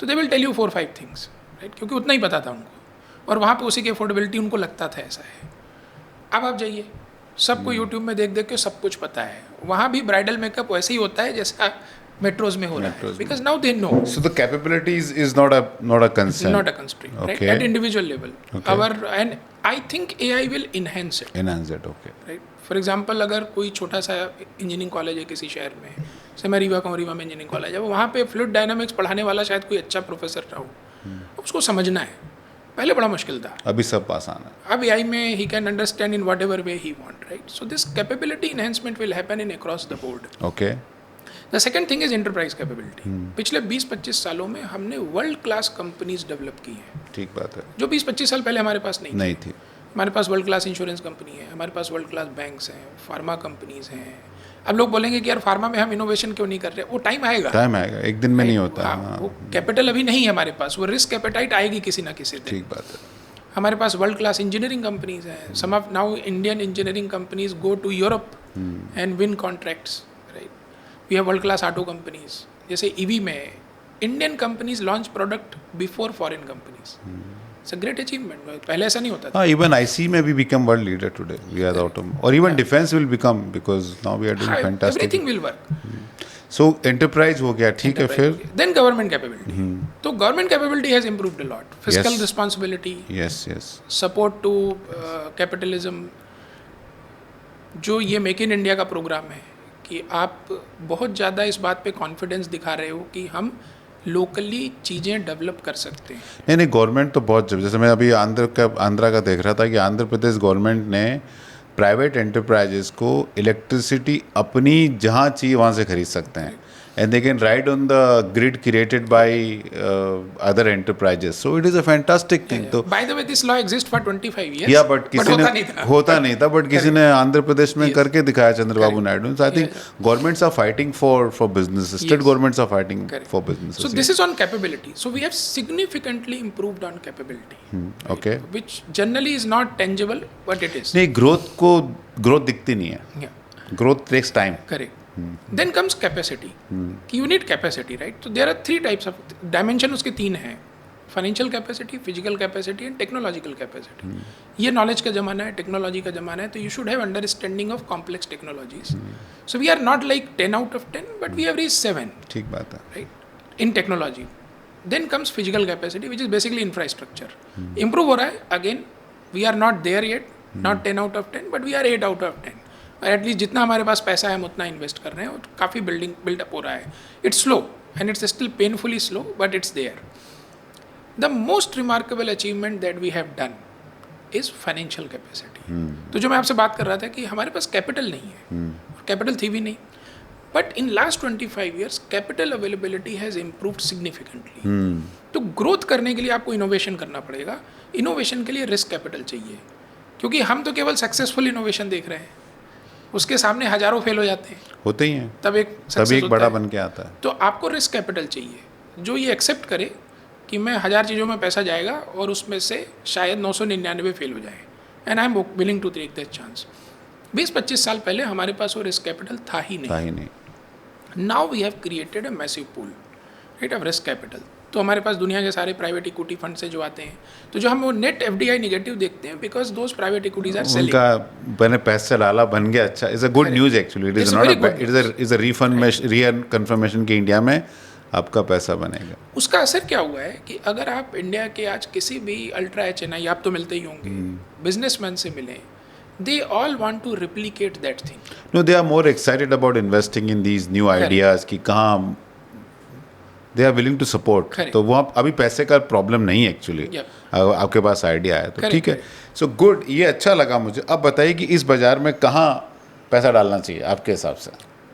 तो they will tell you 4-5 things, right? क्योंकि उतना ही पता था उनको, और वहाँ पे उसी की अफोर्डेबिलिटी उनको लगता था ऐसा है। अब आप जाइए, सबको यूट्यूब में देख देख के सब कुछ पता है। वहाँ भी ब्राइडल मेकअप वैसे ही होता है जैसा मेट्रोज में हो रहा है, because now they know. So the capabilities is not a concern. Not a constraint, right? Okay. At individual level. Okay. And I think AI will enhance it. Enhance it, okay. Right? For example, अगर कोई छोटा सा engineering college है किसी शहर में, जैसे मैं रीवा कहूँ, रीवा में इंजीनियरिंग कॉलेज है, वहाँ पे फ्लूइड डायनामिक्स पढ़ाने वाला शायद कोई अच्छा प्रोफेसर रहा हो, उसको समझना है। पहले बड़ा मुश्किल था, अभी सब आसान है। अब AI में he can understand in whatever way he want, right? So this capability enhancement will happen in across the board. Okay. The second thing is enterprise capability. पिछले 20-25 सालों में हमने वर्ल्ड क्लास कंपनीज डेवलप की हैं. ठीक बात है, जो 20-25 साल पहले हमारे पास नहीं थी. हमारे पास वर्ल्ड क्लास इंश्योरेंस कंपनी है, हमारे पास वर्ल्ड क्लास बैंक्स हैं, फार्मा कंपनीज हैं. अब लोग बोलेंगे कि यार फार्मा में हम इनोवेशन क्यों नहीं कर रहे? वो टाइम आएगा, एक दिन में नहीं होता. हाँ, वो कैपिटल अभी नहीं है हमारे पास, वो रिस्क एपेटाइट आएगी किसी ना किसी दिन. ठीक बात है. हमारे पास वर्ल्ड क्लास इंजीनियरिंग कंपनीज हैं. Some of now Indian engineering companies go to Europe and win contracts. We have world class auto companies. जैसे EV में Indian companies launch product before foreign companies. It's a great achievement. पहले ऐसा नहीं होता था. Even IC में भी become world leader today. We are the auto, or even defense will become, because now we are doing fantastic. Everything will work. So enterprise हो गया, ठीक है. फिर देन गवर्नमेंट कैपेबिलिटी. तो तो government capability has improved a lot, physical Yes. Responsibility, yes yes support to capitalism, जो ये make in India का प्रोग्राम है कि आप बहुत ज़्यादा इस बात पे कॉन्फिडेंस दिखा रहे हो कि हम लोकली चीज़ें डेवलप कर सकते हैं. नहीं गवर्नमेंट तो बहुत जैसे मैं अभी आंध्रा का देख रहा था कि आंध्र प्रदेश गवर्नमेंट ने प्राइवेट एंटरप्राइजेस को इलेक्ट्रिसिटी अपनी जहाँ चाहिए वहाँ से खरीद सकते हैं and they can ride on the grid created by other enterprises, so it is a fantastic thing. तो by the way this law exist for 25 years. या बट किसी होता नहीं ने था. बट किसी ने आंध्र प्रदेश में करके दिखाया Chandrababu Naidu. So I think governments are fighting for business, state governments are fighting for business. So this is on capability. So we have significantly improved on capability, okay which generally is not tangible, but it is. नहीं growth दिखती नहीं है, Yeah, growth takes time. correct. Then comes capacity. कि you need capacity, right? So there are 3 types of dimension. उसके 3 हैं: financial capacity, physical capacity and technological capacity. ये knowledge का ज़माना है, टेक्नोलॉजी का ज़माना है, तो you should have understanding of complex technologies. So we are not like 10 out of 10, but we have reach 7, ठीक बात है. right, in technology. Then comes physical capacity, which is basically infrastructure. Improve हो रहा है, again we are not there yet, not 10 out of 10, but we are 8 out of 10. और at least जितना हमारे पास पैसा है हम उतना इन्वेस्ट कर रहे हैं और काफ़ी बिल्डअप हो रहा है. It's slow and it's still painfully slow, but it's there. The most remarkable achievement that we have done is financial capacity. तो जो मैं आपसे बात कर रहा था कि हमारे पास कैपिटल नहीं है, कैपिटल थी भी नहीं, but in last 25 years capital availability has improved significantly. तो ग्रोथ करने के लिए आपको इनोवेशन करना पड़ेगा. इनोवेशन के लिए रिस्क कैपिटल चाहिए, क्योंकि हम तो केवल सक्सेसफुल इनोवेशन देख रहे हैं, उसके सामने हजारों फेल हो जाते हैं, होते ही हैं, तब एक तभी एक बड़ा है. बन के आता है. तो आपको रिस्क कैपिटल चाहिए जो ये एक्सेप्ट करे कि मैं 1000 चीज़ों में पैसा जाएगा और उसमें से शायद 999 फेल हो जाए, and I am willing to take that chance. 20-25 साल पहले हमारे पास वो रिस्क कैपिटल था ही नहीं. Now we have created a massive pool, right, of risk capital. तो हमारे पास दुनिया के सारे प्राइवेट इक्विटी फंड से जो आते हैं, तो जो हम वो नेट FDI नेगेटिव देखते हैं, because those private equities are selling. उनका मैंने पैसे डाला बन गया. अच्छा, is a good news actually. It is not it is a reconfirmation कि इंडिया में आपका पैसा बनेगा. उसका असर क्या हुआ है कि अगर आप इंडिया के आज किसी भी अल्ट्रा HNI, आप तो मिलते ही होंगे, बिजनेसमैन से मिलें, they all want to replicate that thing. No, they are more excited about investing in these new ideas कि कहाँ they are willing to support. तो वो अभी पैसे का प्रॉब्लम नहीं है एक्चुअली. आपके पास आइडिया है तो ठीक है. सो गुड, ये अच्छा लगा मुझे. अब बताइए कि इस बाजार में कहाँ पैसा डालना चाहिए आपके हिसाब से.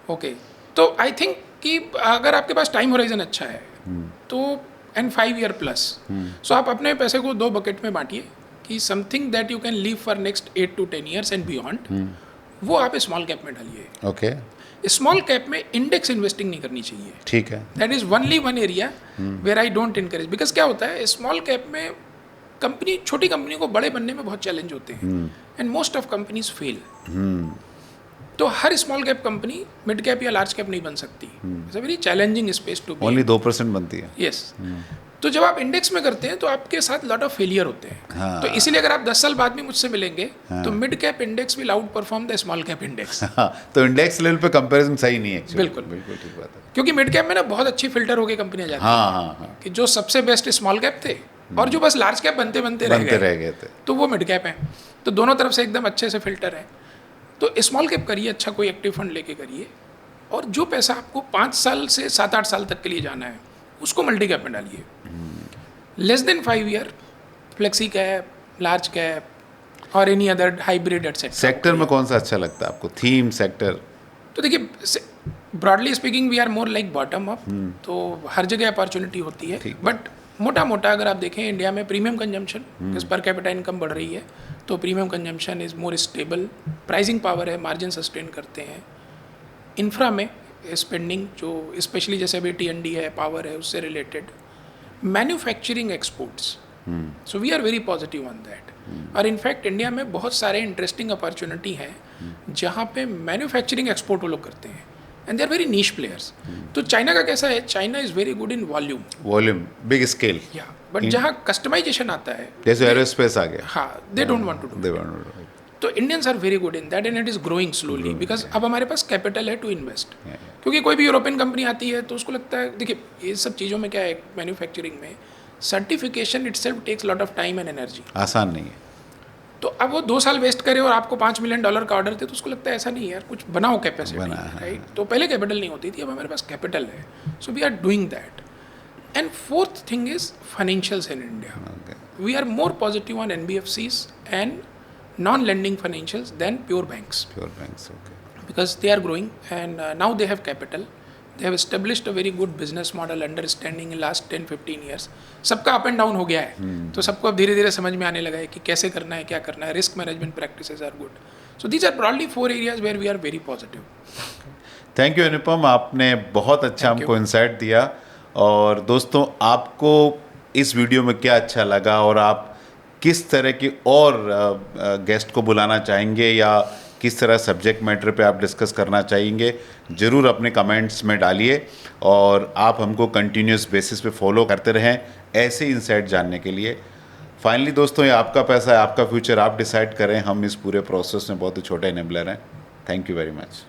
ओके, तो आई थिंक कि अगर आपके पास टाइम होराइजन अच्छा है तो एंड 5 year प्लस, सो आप अपने पैसे को 2 bucket में बांटिए कि something that you can leave for next 8 to 10 years and beyond, वो आप स्मॉल कैप में डालिए. ओके, स्मॉल कैप में इंडेक्स इन्वेस्टिंग नहीं करनी चाहिए. ठीक है. That is only one area where I don't encourage, because क्या होता है स्मॉल कैप में छोटी कंपनी को बड़े बनने में बहुत चैलेंज होते हैं, and most of companies fail. तो हर small cap company mid cap या लार्ज कैप नहीं बन सकती. It's a very challenging space to be. Only 2% बनती है. यस. तो जब आप इंडेक्स में करते हैं तो आपके साथ लॉट ऑफ फेलियर होते हैं. हाँ. तो इसीलिए अगर आप 10 साल बाद भी मुझसे मिलेंगे तो mid cap index will out perform the small cap index. तो इंडेक्स लेवल पे कंपैरिजन सही नहीं है. बिल्कुल बिल्कुल ठीक बात है. क्योंकि मिड कैप में ना बहुत अच्छी फिल्टर होकर कंपनियां जाती हैं कि जो सबसे बेस्ट स्मॉल कैप थे और जो बस लार्ज कैप बनते रह गए थे, तो वो मिड कैप है. तो दोनों तरफ से एकदम अच्छे से फिल्टर है. तो स्मॉल कैप करिए, अच्छा कोई एक्टिव फंड लेके करिए, और जो पैसा आपको 5 साल से 7-8 साल तक के लिए जाना है उसको मल्टी कैप में डालिए. Less than 5 year flexi cap, large cap और any other hybrid etcetera. Sector में कौन सा अच्छा लगता है आपको, थीम सेक्टर? तो देखिए, broadly speaking we are more like bottom up, तो हर जगह अपॉर्चुनिटी होती है. बट मोटा अगर आप देखें इंडिया में प्रीमियम कंजम्पशन, पर कैपिटा इनकम बढ़ रही है, तो premium consumption is more stable, pricing power है, मार्जिन सस्टेन करते हैं. इंफ्रा में स्पेंडिंग जो स्पेशली जैसे अभी T&D है, पावर है, उससे related. Manufacturing exports, so we are very positive on that. और इनफैक्ट इंडिया में बहुत सारे इंटरेस्टिंग अपॉर्चुनिटी हैं जहाँ पे मैन्युफैक्चरिंग एक्सपोर्ट वो लोग करते हैं, and they are very niche players. तो चाइना का कैसा है, China is very good in volume, big scale. या बट जहाँ कस्टमाइजेशन आता है, जैसे एरोस्पेस आ गया, हाँ, they don't want to do. तो Indians are very good in that, and it is growing slowly because अब हमारे पास कैपिटल है टू इन्वेस्ट. क्योंकि कोई भी यूरोपियन कंपनी आती है तो उसको लगता है, देखिए ये सब चीज़ों में क्या है, मैन्युफैक्चरिंग में certification itself takes lot of time and energy. आसान नहीं है। तो अब वो 2 साल वेस्ट करे और आपको $5 मिलियन का ऑर्डर दे, तो उसको लगता है ऐसा नहीं है यार, कुछ बनाओ कैपेसिटी, बना है। राइट। तो पहले कैपिटल नहीं होती थी, अब हमारे पास कैपिटल है, so we are doing that. And fourth thing is financials in India. Okay, We are more positive on NBFCs and non-lending financials than pure banks pure banks, okay. because they are growing and now they have capital. They have established a very good business model, understanding in last 10-15 years. सबका up and down हो गया है, तो सबको अब धीरे धीरे समझ में आने लगा है कि कैसे करना है, क्या करना है। Risk management practices are good. So these are broadly 4 areas where we are very positive. Thank you Anupam, आपने बहुत अच्छा Thank हमको इंसाइट दिया। और दोस्तों, आपको इस वीडियो में क्या अच्छा लगा और आप किस तरह की और गेस्ट को बुलाना चाहेंगे या किस तरह सब्जेक्ट मैटर पे आप डिस्कस करना चाहेंगे, ज़रूर अपने कमेंट्स में डालिए। और आप हमको कंटिन्यूस बेसिस पे फॉलो करते रहें ऐसे इंसाइट जानने के लिए। फाइनली दोस्तों, ये आपका पैसा है, आपका फ्यूचर, आप डिसाइड करें। हम इस पूरे प्रोसेस में बहुत ही छोटे एनेबलर हैं। Thank you very much.